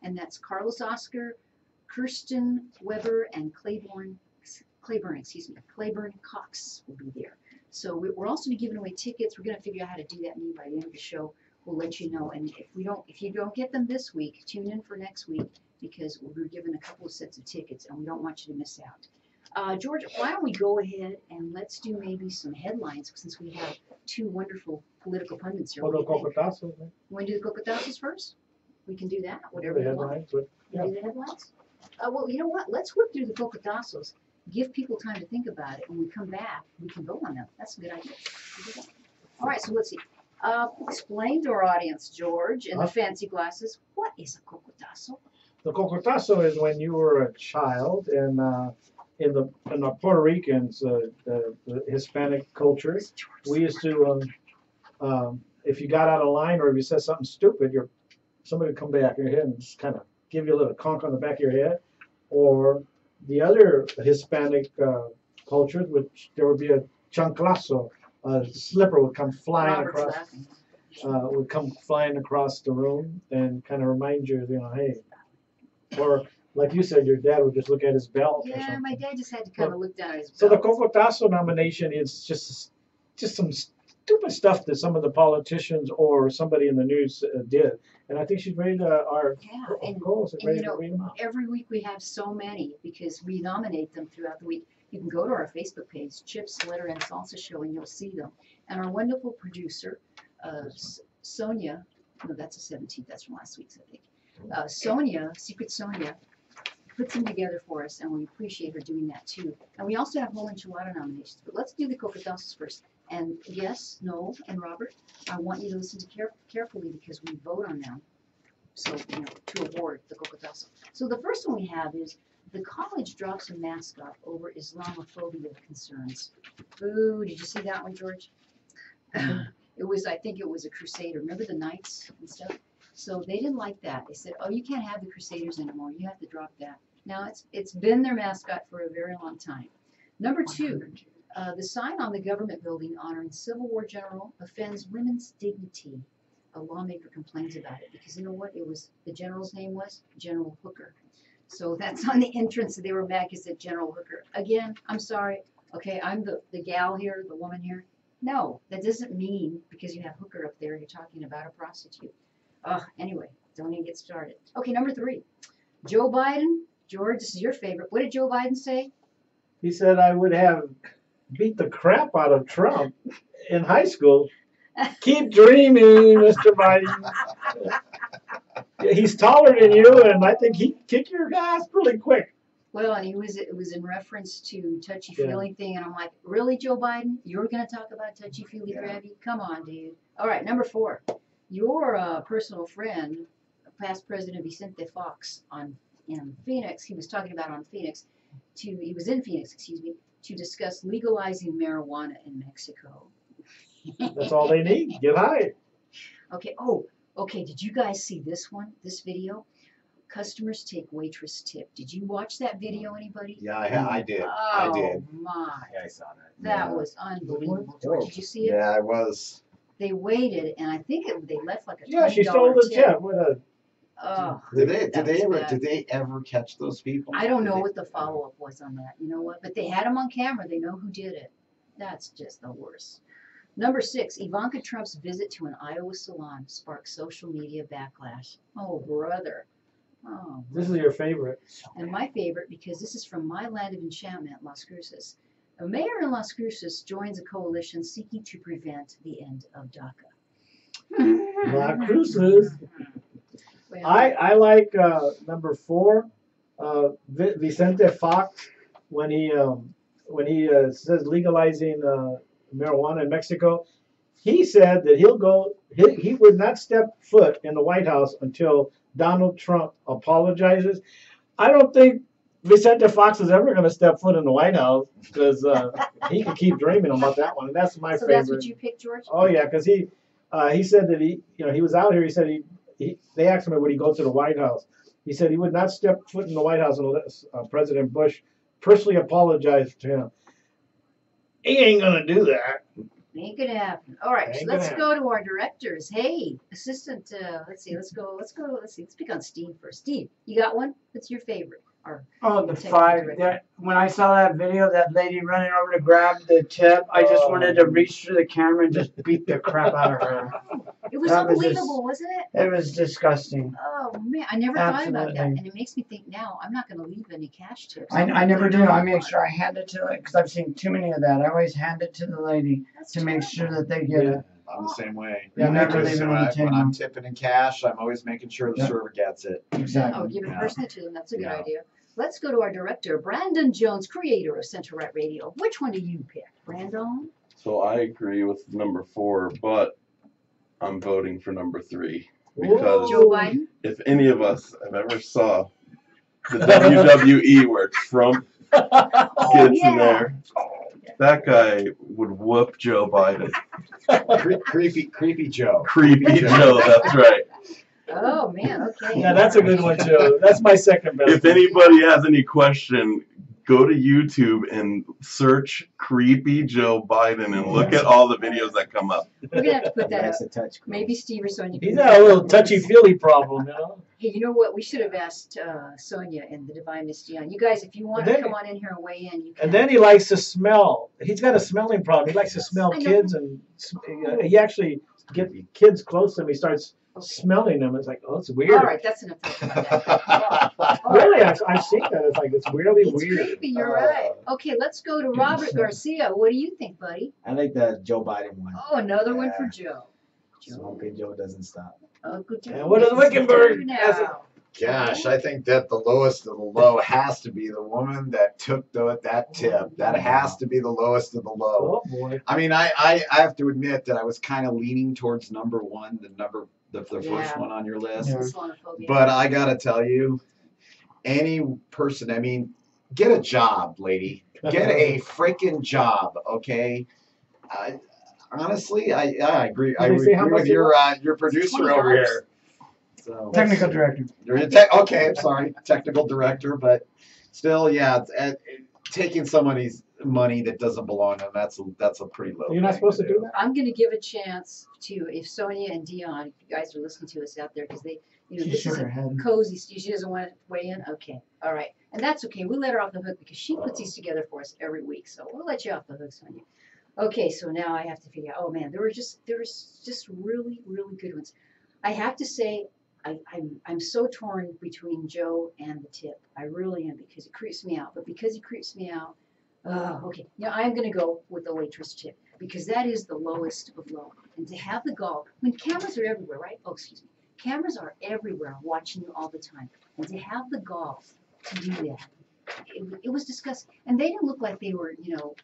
And that's Carlos Oscar, Kirsten Weber, and Claiborne Cox will be there. So we're also be giving away tickets. We're going to figure out how to do that maybe by the end of the show. We'll let you know. And if you don't get them this week, tune in for next week because we're given a couple of sets of tickets and we don't want you to miss out. George, why don't we go ahead and let's do maybe some headlines since we have 2 wonderful political pundits here. Or What the do you think? cocotazos, You want to do the cocotazos first? We can do that, whatever the you want. headlines, but You do the headlines? Well, you know what? Let's whip through the cocotazos. Give people time to think about it. When we come back, we can vote on them. That's a good idea. All right, so let's see. Explain to our audience, George, in the fancy glasses, what is a cocotazo? the cocotazo is when you were a child and in the Puerto Ricans, the Hispanic culture, we used to if you got out of line or if you said something stupid, somebody would come back your head and just kind of give you a little conk on the back of your head. Or the other Hispanic cultures, which there would be a chanclazo, a slipper would come flying Robert's across. laughing. Would come flying across the room and kind of remind you, hey, or like you said, your dad would just look at his belt or Yeah, something. my dad just had to kind of look down at his So the belt. Cocotazo nomination is just some stupid stuff that some of the politicians or somebody in the news did, and I think she's ready to our Yeah, and goals is and, ready you to know, read them out. every week we have so many because we nominate them throughout the week. You can go to our Facebook page, Chips, Letter, and Salsa Show, and you'll see them. And our wonderful producer, Sonia, no, that's the 17th, that's from last week's, I think. Sonia, Secret Sonia, puts them together for us, and we appreciate her doing that too. And we also have whole enchilada nominations, but let's do the cocotazos first. And yes, no, and Robert, I want you to listen to carefully because we vote on them. So, to award the Cocotazo. So the first one we have is the college drops a mascot over Islamophobia concerns. Ooh, did you see that one, George? I think it was a Crusader. Remember the Knights and stuff? So they didn't like that. They said, oh, you can't have the Crusaders anymore. You have to drop that. Now, it's been their mascot for a very long time. Number 2, the sign on the government building honoring Civil War general offends women's dignity. A lawmaker complains about it because you know what? The general's name was General Hooker. So that's on the entrance. They were mad because it said General Hooker. Again, I'm sorry. Okay, I'm the gal here, the woman here. No, that doesn't mean because you have Hooker up there, you're talking about a prostitute. Anyway, don't even get started. Okay, number 3. Joe Biden. George, this is your favorite. What did Joe Biden say? He said I would have beat the crap out of Trump in high school. Keep dreaming, Mr. Biden. He's taller than you, and I think he'd kick your ass really quick. Well, and it was in reference to touchy-feely thing, and I'm like, really, Joe Biden? You're going to talk about touchy-feely grabby? Come on, dude. All right, number 4. Your personal friend, past President Vicente Fox in Phoenix, he was talking about on Phoenix, he was in Phoenix, excuse me, to discuss legalizing marijuana in Mexico. That's all they need. Get high. Okay, okay, did you guys see this video? Customers take waitress tip. Did you watch that video, anybody? Yeah, I did. Oh, I did. my. Yeah, I saw that. That was unbelievable. George, did you see it? Yeah, I was. They waited, and I think they left like a $20 Yeah, she stole the tip. What a Oh, Did that was bad. they ever catch those people? I don't know Did they- what the follow-up was on that. You know what? But they had them on camera. They know who did it. That's just the worst. Number 6, Ivanka Trump's visit to an Iowa salon sparked social media backlash. Oh, brother. Oh, This is your favorite. and my favorite, because this is from my land of enchantment, Las Cruces. A mayor in Las Cruces joins a coalition seeking to prevent the end of DACA. La Cruces. Well, I like number 4, Vicente Fox, when he says legalizing marijuana in Mexico. He said that he would not step foot in the White House until Donald Trump apologizes. I don't think Vicente Fox is ever going to step foot in the White House because he can keep dreaming about that one. And that's my so favorite. that's what you picked, George? Oh yeah, because he said that he was out here. He said they asked him would he go to the White House. He said he would not step foot in the White House unless President Bush personally apologized to him. He ain't gonna do that. Ain't gonna happen. All right, so Ain't let's gonna go to our directors. Hey, assistant. Let's speak on Steve first. Steve, you got one? What's your favorite? Oh, the Take 5. it. When I saw that video, that lady running over to grab the tip, I just wanted to reach through the camera and just beat the crap out of her. It was That was unbelievable, wasn't it? It was disgusting. Oh man, I never thought about that, Absolutely. and it makes me think now. I'm not going to leave any cash tips. I never do. I make sure I hand it to it because I've seen too many of that. I always hand it to the lady That's to make sure terrible. that they get it. I'm the same way. You I never just- leave it when on the when table. I'm tipping in cash, I'm always making sure the Yeah. server gets it. Oh, Exactly. give it Yeah. personally to them. That's a good Yeah. idea. Let's go to our director, Brandon Jones, creator of Central Right Radio. Which one do you pick, Brandon? So I agree with number 4, but I'm voting for number 3 because Joe Biden. if any of us have ever saw the WWE where Trump Oh gets in yeah. there, that guy would whoop Joe Biden. Creepy Joe. Creepy Joe, that's right. Oh man. Okay. Yeah, that's a good one too. That's my second best. If anybody has any question, go to YouTube and search Creepy Joe Biden and look at all the videos that come up. We're gonna have to put He that up. likes to touch. Maybe Steve or Sonia. He's can got a little touchy-feely problem, you know. Hey, you know what? We should have asked Sonia and the Divine Misty on. You guys, if you want And to then- come on in here and weigh in, you can. And then he likes to smell. He's got a smelling problem. He likes to smell I know. kids, and he actually get kids close to him. He starts Okay. smelling them. It's like, oh, it's weird. All right, that's enough talk about that. All right. Really, I've seen that. It's like it's weirdly It's weird. creepy. You're right. Okay, let's go to Robert Garcia. What do you think, buddy? I like the Joe Biden one. Oh, another one for Yeah. Joe. Smoking Joe doesn't stop. Oh, good. And what does Wickenburg now? has it? Gosh, I think that the lowest of the low has to be the woman that took that tip. That has to be the lowest of the low. Oh boy. I mean, I have to admit that I was kind of leaning towards number one, the first Yeah. one on your list. Yeah. Islamophobia. But I gotta tell you, any person, I mean, get a job, lady. Get a freaking job, okay? Honestly, I agree. I Did they say how agree much with it your producer over $20. here. So Technical director. you're okay. I'm sorry, technical director, but still, yeah, taking somebody's money that doesn't belong to them, that's a pretty low. You're not thing supposed to do that? I'm gonna give a chance to, if Sonia and Dion, if you guys are listening to us out there, because they, you know, She this shook is her a head. cozy, she doesn't want to weigh in, okay, all right. And that's okay, we let her off the hook because she puts these together for us every week, so we'll let you off the hook, Sonia. Okay, so now I have to figure out, oh man, there was just really, really good ones. I have to say, I'm so torn between Joe and the tip. I really am, because it creeps me out. But because it creeps me out, okay. Now I'm going to go with the waitress tip, because that is the lowest of low. And to have the gall, when cameras are everywhere, right? Oh, excuse me. Cameras are everywhere watching you all the time. And to have the gall to do that, it was disgusting. And they didn't look like they were, you know,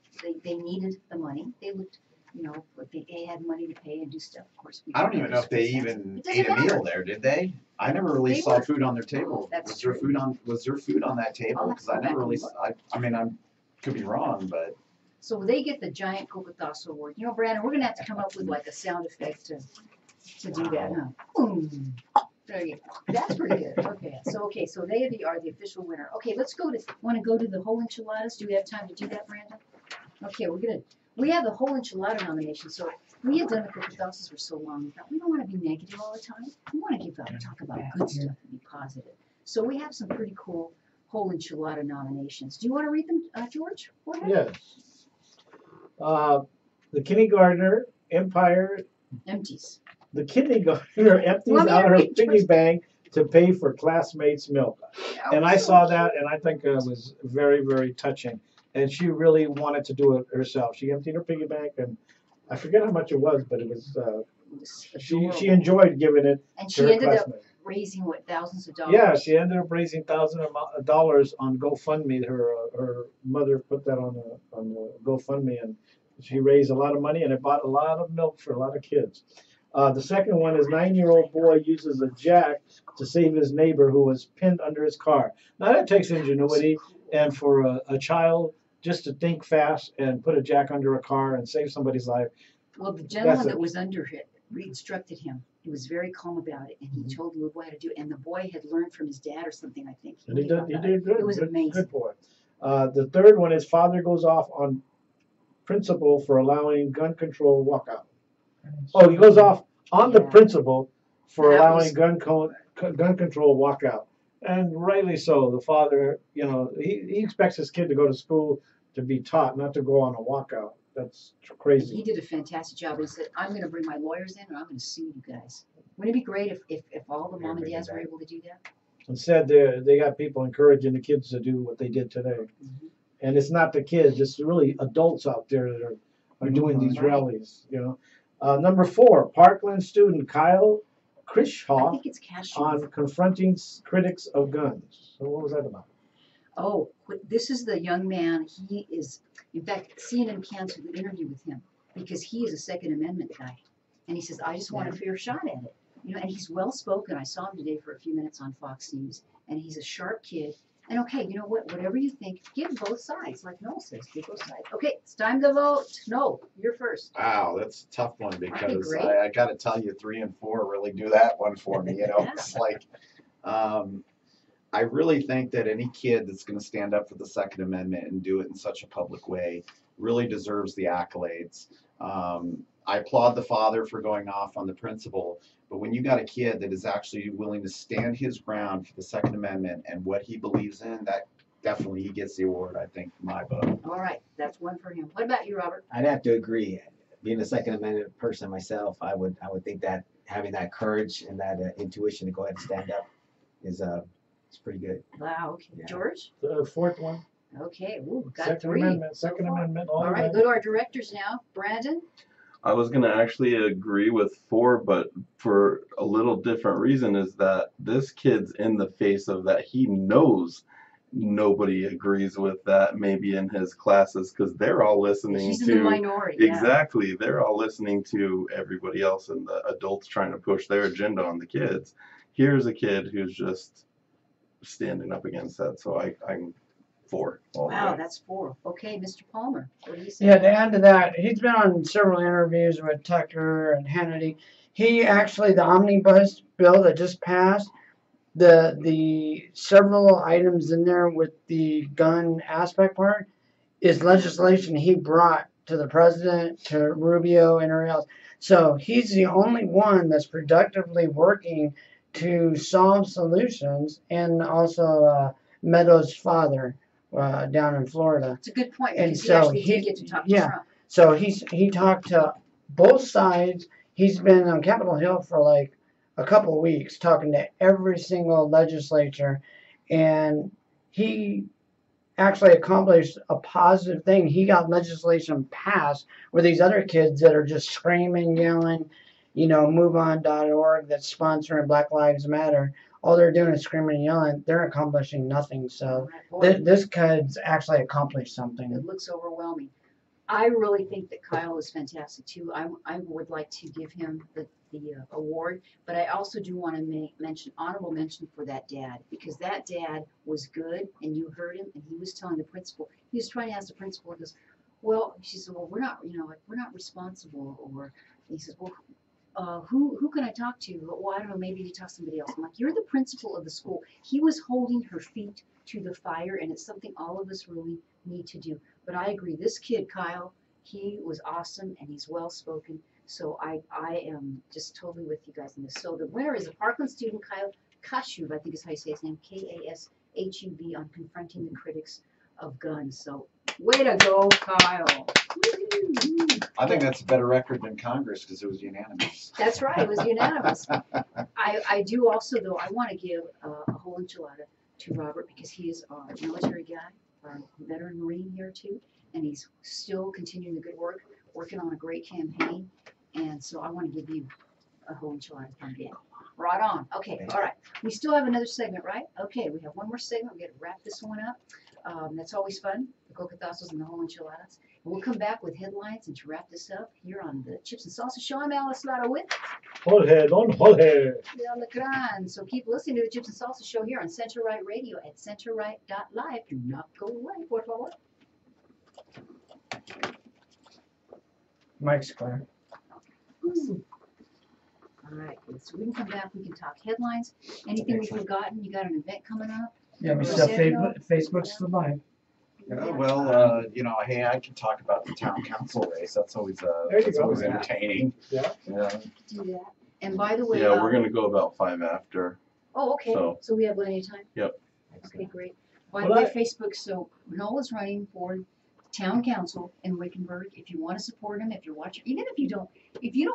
they needed the money. They looked, you know, like they had money to pay and do stuff. Of course, we I don't even know if they even It doesn't ate a meal matter. there, did they? I never really They saw were. food on their table. That's Was there true. food on that table? I'll have Because to I go back never and really. look. I mean, I could be wrong, but So they get the giant Cocatazo award. You know, Brandon, we're gonna have to come up with like a sound effect to do that, huh? Boom. There you go. That's pretty good. Okay, so they are the official winner. Okay, let's wanna go to the whole enchiladas? Do we have time to do that, Brandon? Okay, we have the whole enchilada nomination, so we have done the Cocatazos for so long, that we don't wanna be negative all the time. We wanna talk about good stuff and be positive. So we have some pretty cool whole enchilada nominations. Do you wanna read them, George? Go ahead. Yes. The kindergartner Empire. Empties. The kindergartner empties Want me to out her read piggy first? bank to pay for classmates' milk. And I saw that, and I think it was very, very touching. And she really wanted to do it herself. She emptied her piggy bank, and I forget how much it was, but it was. She enjoyed giving it And to she her ended up classmates. raising what, thousands of dollars? Yeah, she ended up raising thousands of dollars on GoFundMe. Her mother put that on the GoFundMe, and she raised a lot of money, and it bought a lot of milk for a lot of kids. The second one is 9-year-old boy uses a jack to save his neighbor who was pinned under his car. Now that takes ingenuity, and for a child just to think fast and put a jack under a car and save somebody's life. Well, the gentleman That's it. that was under it re-instructed him. He was very calm about it, and he told the little boy how to do it. And the boy had learned from his dad or something, I think. And he really did. He got that. did good. It was good, amazing. Good boy. The third one is father goes off on principal for allowing gun control walkout. Oh, he goes off on the Yeah. principal for That allowing was- gun control walkout, and rightly so. The father, you know, he expects his kid to go to school to be taught, not to go on a walkout. That's He crazy. did a fantastic job. He said, I'm going to bring my lawyers in, and I'm going to sue you guys. Wouldn't it be great if all the mom and dads were able to do that? Instead, they got people encouraging the kids to do what they did today, Mhm. and it's not the kids; it's really adults out there that are doing these Right. rallies. You know. Number 4, Parkland student Kyle I Krishoff think it's cashew. on confronting critics of guns. So what was that about? Oh, this is the young man. He is, in fact, CNN canceled the interview with him because he is a Second Amendment guy. And he says, I just want a fair shot at it. You know, and he's well spoken. I saw him today for a few minutes on Fox News, and he's a sharp kid. And okay, you know what? Whatever you think, give both sides. Like Noel says, give both sides. Okay, it's time to vote. No, you're first. wow, that's a tough one because great. I got to tell you, 3 and 4 really do that one for me. You know, Yeah. it's like. I really think that any kid that's going to stand up for the Second Amendment and do it in such a public way really deserves the accolades. I applaud the father for going off on the principle, but when you got a kid that is actually willing to stand his ground for the Second Amendment and what he believes in, that definitely he gets the award, I think, for my vote. All right, that's one for him. What about you, Robert? I'd have to agree. Being a Second Amendment person myself, I would think that having that courage and that intuition to go ahead and stand up is it's pretty good. Wow, okay. Yeah. George? The fourth one, Okay, ooh, got Second three. Amendment. Second so far. Amendment. All right, go to our directors now. Brandon? I was gonna actually agree with 4, but for a little different reason is that this kid's in the face of that. He knows nobody agrees with that maybe in his classes because they're all listening He's in the to minority, yeah. exactly they're all listening to everybody else and the adults trying to push their agenda on the kids. Here's a kid who's just standing up against that. So I'm 4 all the Wow, way. that's 4. Okay, Mr. Palmer, what do you say? Yeah, to add to that, he's been on several interviews with Tucker and Hannity. He actually, the omnibus bill that just passed, the several items in there with the gun aspect part is legislation he brought to the president, to Rubio, and everyone else. So he's the only one that's productively working to solve solutions, and also Meadows' father down in Florida. It's a good point, And because he so actually he- did get to talk to yeah. Trump. So he talked to both sides. He's been on Capitol Hill for like a couple of weeks talking to every single legislature, and he actually accomplished a positive thing. He got legislation passed where these other kids that are just screaming, yelling, MoveOn.org that's sponsoring Black Lives Matter. All they're doing is screaming and yelling. They're accomplishing nothing. So Boy, this kid's actually accomplished something. it looks overwhelming. I really think that Kyle is fantastic too. I would like to give him the award, but I also do want to mention honorable mention for that dad, because that dad was good, and you heard him, and he was telling the principal. He was trying to ask the principal, he goes, well, she said, well, we're not responsible, or he says, well, who can I talk to? Well, I don't know, maybe you talk to somebody else. I'm like, you're the principal of the school. He was holding her feet to the fire, and it's something all of us really need to do. But I agree, this kid, Kyle, he was awesome, and he's well-spoken. So I am just totally with you guys in this. So the winner is a Parkland student, Kyle Kashuv, I think is how you say his name, Kashuv, on confronting the critics of guns. So way to go, Kyle. I think that's a better record than Congress because it was unanimous. That's right, it was unanimous. I do also, though, I want to give a whole enchilada to Robert, because he is our military guy, our veteran Marine here too, and he's still continuing the good work, working on a great campaign, and so I want to give you a whole enchilada from him. Right on. Okay, all right. We still have another segment, right? Okay, we have one more segment. We're going to wrap this one up. That's always fun, the cocotazos and the whole enchiladas. And we'll come back with headlines and to wrap this up here on the Chips and Salsa Show. I'm Alice Lara with Jorge, Don Jorge. El Lecran. So keep listening to the Chips and Salsa Show here on Center Right Radio at centerright.live. Do not go away, por favor. Mike's clear. All right, good. So we can come back, we can talk headlines. Anything we've forgotten? You got an event coming up? Yeah, we Well, still Samuel? Facebook's the live. Well, hey, I can talk about the town council race. That's always There you go. entertaining. Yeah. Yeah. Do that. And by the way, Yeah, we're gonna go about 5 after. oh, okay. So- So we have plenty of time? Yep. Okay, great. By the Well, way, Facebook, so Nola's running for town council in Wickenburg. If you want to support him, if you're watching, even if you don't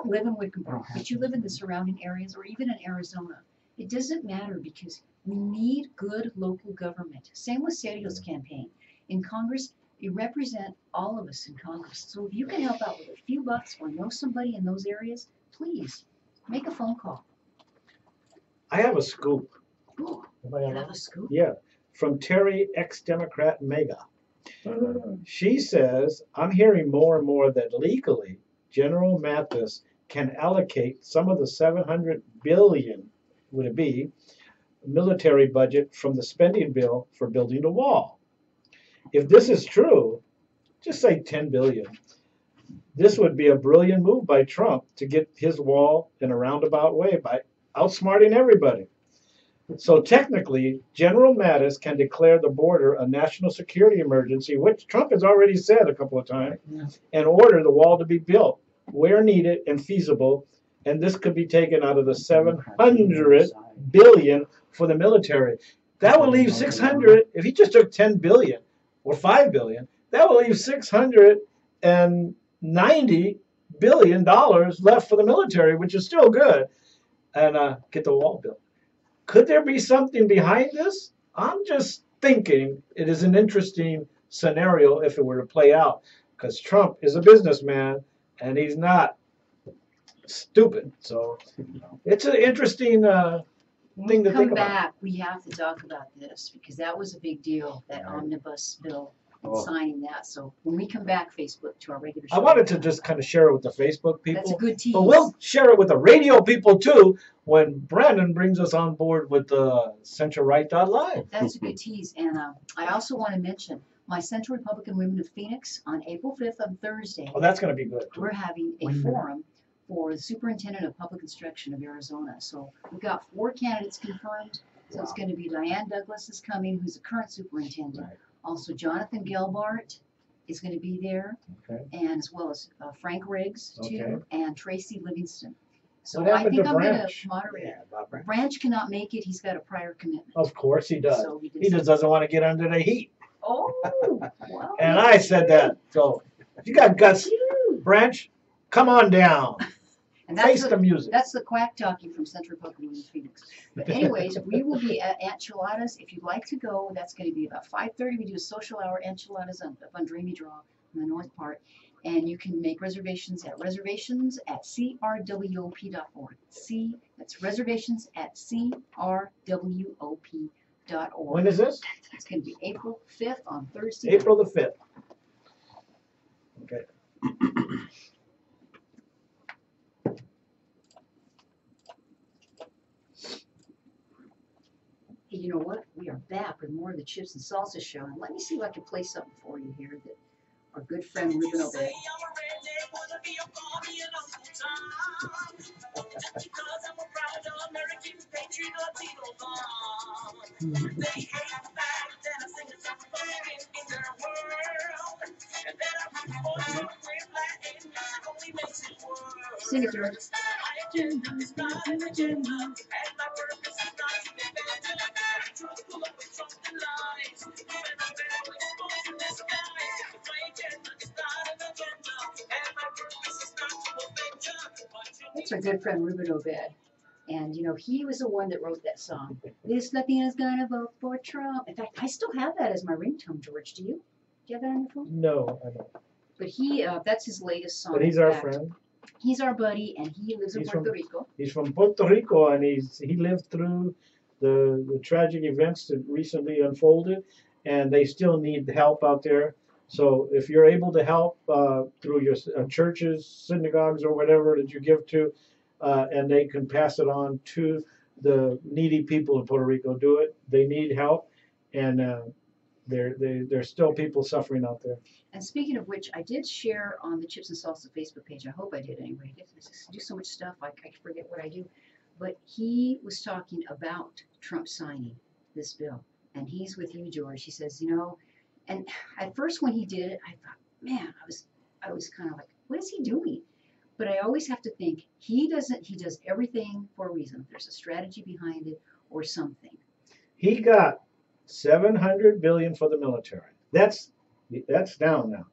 live in Wickenburg, but you live in the surrounding areas or even in Arizona, it doesn't matter, because we need good local government. Same with Sergio's campaign. In Congress, you represent all of us in Congress. So if you can help out with a few bucks or know somebody in those areas, please make a phone call. I have a scoop. Ooh, Am I you allowed? have a scoop? Yeah, from Terry, ex-Democrat Mega. She says, I'm hearing more and more that legally General Mathis can allocate some of the 700 billion, would it be, military budget from the spending bill for building the wall. If this is true, just say 10 billion. This would be a brilliant move by Trump to get his wall in a roundabout way by outsmarting everybody. So technically, General Mattis can declare the border a national security emergency, which Trump has already said a couple of times, and order the wall to be built where needed and feasible. And this could be taken out of the 700 billion for the military. That would leave 600, if he just took 10 billion or 5 billion, that would leave $690 billion left for the military, which is still good, and get the wall built. Could there be something behind this? I'm just thinking it is an interesting scenario if it were to play out, because Trump is a businessman and he's not stupid. So it's an interesting When thing we to come think about. back, we have to talk about this because that was a big deal, that omnibus bill, and Oh. signing that. So when we come back, Facebook, to our regular show. I wanted to just kind of share it with the Facebook people. That's a good tease. But we'll share it with the radio people too when Brandon brings us on board with the CentralRight.live. That's a good tease. And I also want to mention my Central Republican Women of Phoenix on April 5th on Thursday. Oh, that's going to be good. Too. We're having a forum for the Superintendent of Public Instruction of Arizona. So we've got 4 candidates confirmed. So it's going to be Diane Douglas is coming, who's the current superintendent. Right. Also, Jonathan Gelbart is going to be there, Okay. and as well as Frank Riggs too, Okay. and Tracy Livingston. So What I happened think to I'm going to Branch? moderate. Yeah, Bob Brown. Branch cannot make it. He's got a prior commitment. Of course he does. So He just doesn't want to get under the heat. Oh, well. And I said that. So if you got guts, Phew. Branch, come on down. And Face the music. That's the quack talking from Central Republican Women of Phoenix. But anyways, we will be at Enchiladas. If you'd like to go, that's going to be about 5:30. We do a social hour Enchiladas up on Dreamy Draw in the north part. And you can make reservations at crwop.org. That's reservations@crwop.org. When is this? It's going to be April 5th on Thursday. April the 5th. Okay. Hey, you know what? We are back with more of the Chips and Salsa show. And let me see if I can play something for you here that our good friend Ruben Obey. Sing it, George. That's our good friend Ruben Obed. And, you know, he was the one that wrote that song. This Latina's gonna vote for Trump. In fact, I still have that as my ringtone, George. Do you? Do you have that on your phone? No, I don't. But he, that's his latest song. But he's in our fact. friend. He's our buddy, and he lives in He's Puerto from- Rico. He's from Puerto Rico, and he lived through the tragic events that recently unfolded, and they still need help out there. So if you're able to help through your churches, synagogues, or whatever that you give to, and they can pass it on to the needy people in Puerto Rico, do it. They need help, and there's still people suffering out there. And speaking of which, I did share on the Chips and Salsa Facebook page. I hope I did anyway. I do so much stuff, I forget what I do. But he was talking about Trump signing this bill. And he's with you, George. He says, you know, and at first when he did it, I thought, man, I was kind of like, what is he doing? But I always have to think, he does everything for a reason. There's a strategy behind it or something. He got $700 billion for the military. That's down now,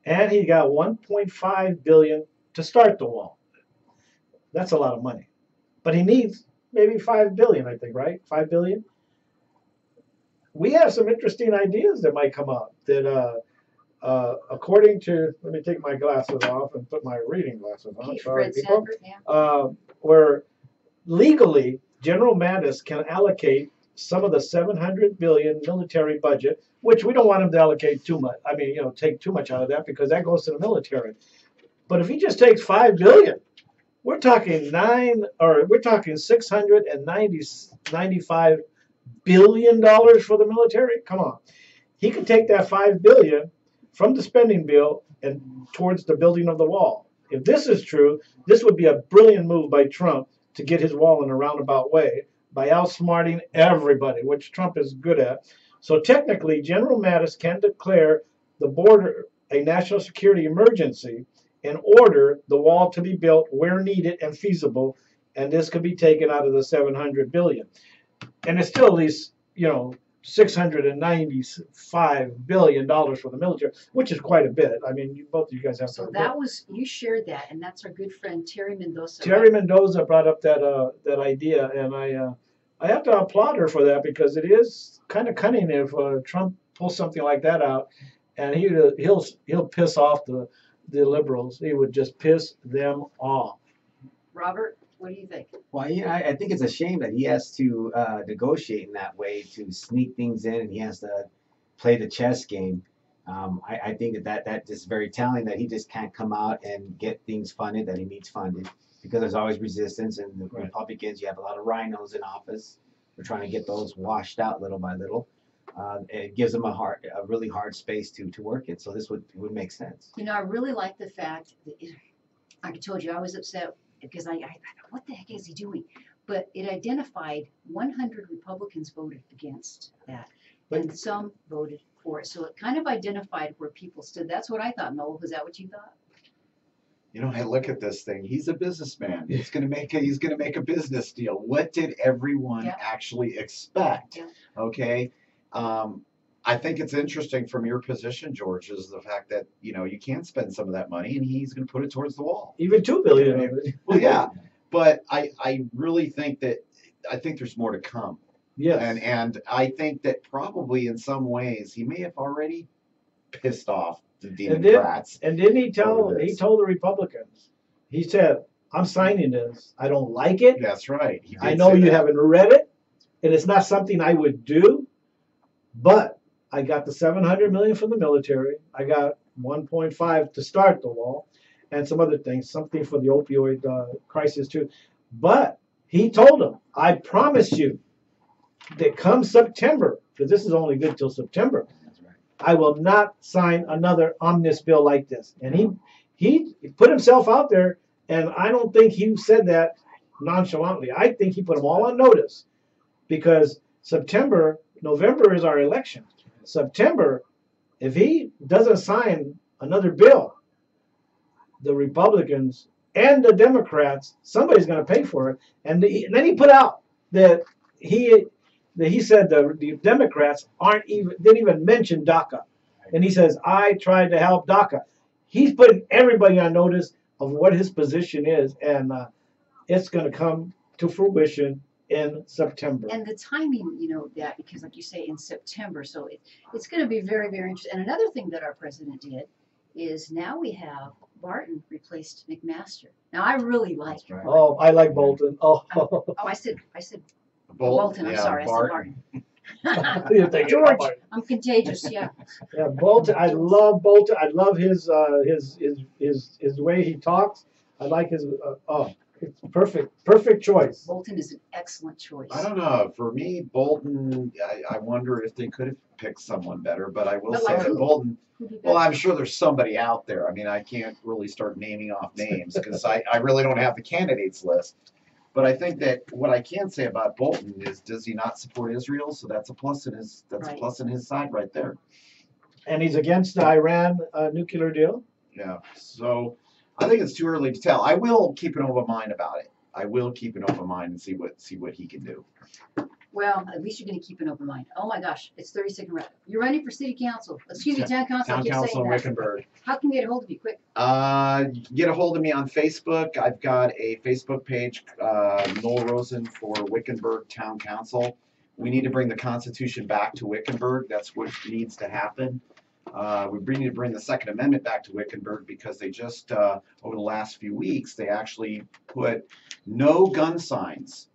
and he got $1.5 billion to start the wall. That's a lot of money, but he needs maybe $5 billion. I think, right? $5 billion. We have some interesting ideas that might come up. That, according to, let me take my glasses off and put my reading glasses on. Keith Sorry, Fred people. Sanford, yeah. Where legally General Mattis can allocate some of the $700 billion military budget, which we don't want him to allocate too much. I mean, take too much out of that because that goes to the military. But if he just takes $5 billion, we're talking $695 billion for the military. Come on, he could take that $5 billion from the spending bill and towards the building of the wall. If this is true, this would be a brilliant move by Trump to get his wall in a roundabout way by outsmarting everybody, which Trump is good at. So technically, General Mattis can declare the border a national security emergency and order the wall to be built where needed and feasible, and this could be taken out of the $700 billion. And it's still at least, $695 billion for the military, which is quite a bit. I mean, both of you guys have So to. you shared that, and that's our good friend Terry Mendoza. Terry Mendoza brought up that idea, and I have to applaud her for that because it is kind of cunning if Trump pulls something like that out, and he'll piss off the liberals. He would just piss them off. Robert, what do you think? Well, I think it's a shame that he has to negotiate in that way to sneak things in, and he has to play the chess game. I think that is very telling that he just can't come out and get things funded that he needs funded, because there's always resistance, and the Republicans, you have a lot of rhinos in office. We're trying to get those washed out little by little. It gives them a really hard space to work in. So this would make sense. You know, I really like the fact that, like I told you, I was upset because I thought, what the heck is he doing? But it identified 100 Republicans voted against that, and some voted for it. So it kind of identified where people stood. That's what I thought. Noel, was that what you thought? You know, I look at this thing. He's a businessman. He's gonna make a business deal. What did everyone actually expect? Yeah. Okay. I think it's interesting from your position, George, is the fact that, you know, you can spend some of that money and he's going to put it towards the wall. Even $2 billion of it. Well, yeah, but I really think that there's more to come. Yes. And I think that probably in some ways he may have already pissed off the Democrats. And didn't he over this. he told the Republicans, he said, I'm signing this. I don't like it. That's right. He did I know say you that. haven't read it, and it's not something I would do, but I got the $700 million from the military. I got 1.5 to start the wall, and some other things, something for the opioid crisis too. But he told them, I promise you that come September, because this is only good till September, I will not sign another omnibus bill like this. And he put himself out there, and I don't think he said that nonchalantly. I think he put them all on notice, because November is our election. September, if he doesn't sign another bill, the Republicans and the Democrats, somebody's going to pay for it. And then he put out that he said the Democrats didn't even mention DACA, and he says, I tried to help DACA. He's putting everybody on notice of what his position is, and it's going to come to fruition in September. And the timing, you know, that, because like you say, in September, so it's going to be very, very interesting. And another thing that our president did is now we have Barton replaced McMaster. Now I really like. That's right. Oh, I like Bolton. Oh, I said Bolton. I'm sorry, I said Barton. You're thinking George, about it. I'm contagious. Yeah. Yeah, Bolton. I love Bolton. I love his way he talks. I like his. It's perfect choice. Bolton is an excellent choice. I don't know. For me, Bolton, I wonder if they could have picked someone better, but I will But say like that who? Bolton, Who'd be well, better? I'm sure there's somebody out there. I mean, I can't really start naming off names because I really don't have the candidates list. But I think that what I can say about Bolton is, does he not support Israel? So that's a plus in his Right. a plus in his side right there. And he's against the Iran nuclear deal. Yeah. So I think it's too early to tell. I will keep an open mind about it. I will keep an open mind and see what he can do. Well, at least you're going to keep an open mind. Oh my gosh, it's 30-second wrap. You're running for city council. Excuse me, town council. I Town keep Council in saying that. Wickenburg. How can we get a hold of you? Quick. You can get a hold of me on Facebook. I've got a Facebook page, Noel Rosen for Wickenburg Town Council. We need to bring the Constitution back to Wickenburg. That's what needs to happen. We need to bring the Second Amendment back to Wickenburg because they just, over the last few weeks, they actually put no gun signs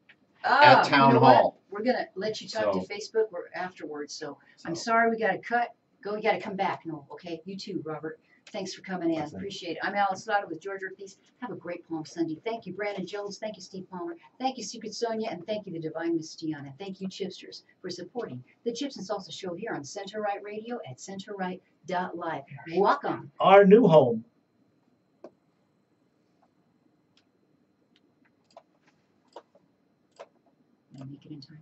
at Town you know what? Hall. We're going to let you talk So- to Facebook afterwards. So I'm sorry we got to cut. We got to come back. No, okay? You too, Robert. Thanks for coming in. Awesome. Appreciate it. I'm Alice Slaughter with George Ortiz. Have a great Palm Sunday. Thank you, Brandon Jones. Thank you, Steve Palmer. Thank you, Secret Sonia. And thank you, the Divine Miss Tiana. Thank you, Chipsters, for supporting the Chips and Salsa Show here on Center Right Radio at centerright.live. Welcome. Our new home. Did I make it in time?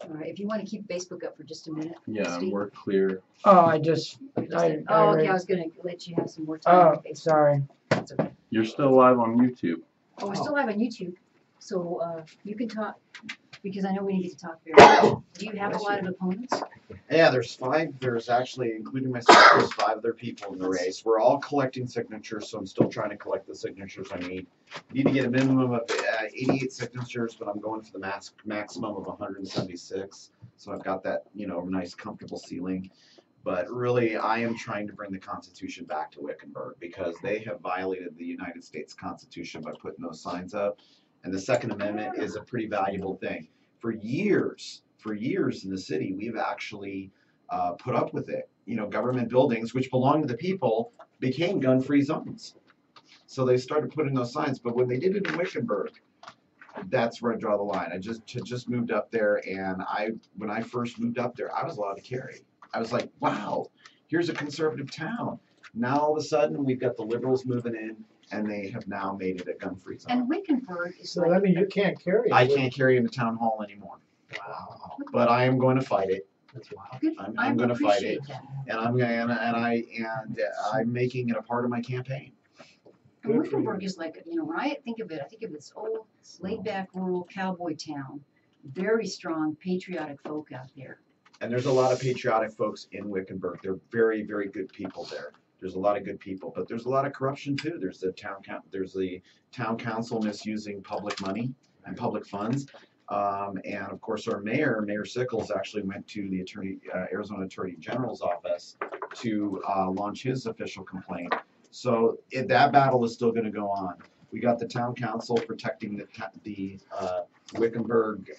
All right, if you want to keep Facebook up for just a minute. Yeah, Steve? we're clear. Oh, Oh, okay, I was going to let you have some more time Oh, on Facebook. sorry. That's okay. You're still live on YouTube. Oh, we're still live on YouTube, so you can talk, because I know we need to talk very much. Do you have a lot of opponents? Yeah, there's 5. There's actually, including myself, there's 5 other people in the race. We're all collecting signatures, so I'm still trying to collect the signatures I need. Need to get a minimum of 88 signatures, but I'm going for the maximum of 176. So I've got that, nice, comfortable ceiling. But really, I am trying to bring the Constitution back to Wickenburg because they have violated the United States Constitution by putting those signs up. And the Second Amendment is a pretty valuable thing. For years in the city, we've actually put up with it. You know, government buildings, which belong to the people, became gun-free zones. So they started putting those signs. But when they did it in Wickenburg, that's where I draw the line. I just moved up there, and when I first moved up there, I was allowed to carry. I was like, wow, here's a conservative town. Now all of a sudden we've got the liberals moving in, and they have now made it a gun-free zone. And Wickenburg is So like. that means you can't carry it. I can't carry in the town hall anymore, Wow, but I am going to fight it, that's wild. Good. I'm I gonna fight appreciate it. that. and I'm making it a part of my campaign. And Good for you. Wickenburg is like, you know, when I think of this old, laid-back rural cowboy town, very strong patriotic folk out there. And there's a lot of patriotic folks in Wickenburg. They're very, very good people there. There's a lot of good people, but there's a lot of corruption too. There's the town council misusing public money and public funds. And of course, our Mayor Sickles, actually went to the Arizona Attorney General's office to launch his official complaint. So that battle is still going to go on. We got the town council protecting the Wickenburg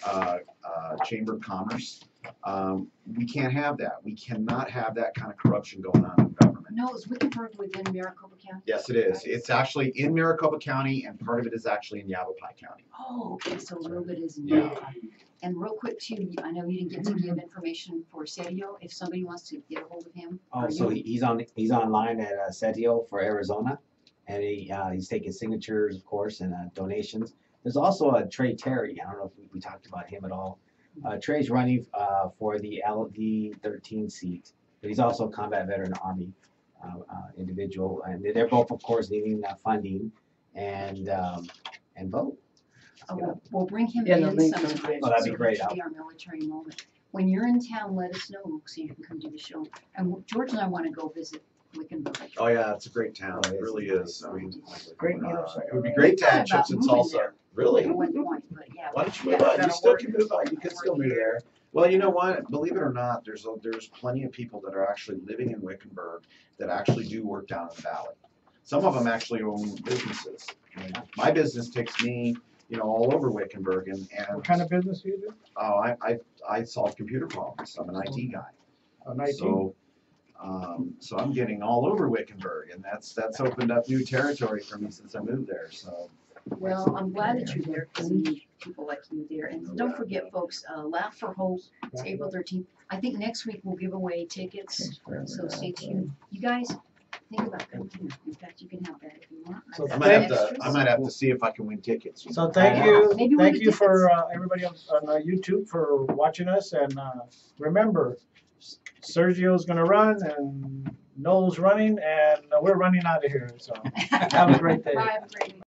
Chamber of Commerce. We can't have that. We cannot have that kind of corruption going on in government. No, is Wickenburg within Maricopa County? Yes, it is. It's actually in Maricopa County, and part of it is actually in Yavapai County. Oh, okay, so a little bit is in Yeah. Yavapai. And real quick too, I know you didn't get to give information for Sergio, if somebody wants to get a hold of him. Oh, or so you. he's online at Setio for Arizona, and he's taking signatures, of course, and donations. There's also Trey Terry. I don't know if we talked about him at all. Trey's running for the LD 13 seat, but he's also a combat veteran Army individual, and they're both, of course, needing funding and vote. Oh, we'll bring him Yeah, the in link sometime. comes in. Oh, that'd be So great. it should be our military moment. When you're in town, let us know so you can come do the show. And George and I want to go visit Wickenburg. Oh yeah, it's a great town. Oh, It really is. I mean, Great it motorcycle. would be great to have Thought about chips and moving salsa. there. Really? At one point, but yeah. Why don't you Yeah, move out? gotta You still work- can move out. You can still move there. Well, you know what? Believe it or not, there's plenty of people that are actually living in Wickenburg that actually do work down in the valley. Some of them actually own businesses. I mean, my business takes me, all over Wickenburg, and What kind of business do you do? oh, I solve computer problems. I'm an IT guy. An IT? So I'm getting all over Wickenburg, and that's opened up new territory for me since I moved there. So Well, I'm glad that you're there because we need people like you there. And don't forget, folks, Laugh for Hope, it's April 13th. I think next week we'll give away tickets, so stay tuned. You guys, think about coming here. In fact, you can have that if you want. So I've I got might have extras. to I might have to see if I can win tickets. So thank you, Maybe we'll thank do you for everybody on YouTube for watching us, and remember, Sergio's gonna run, and Noel's running, and we're running out of here, so have a great day. Bye, have a great week.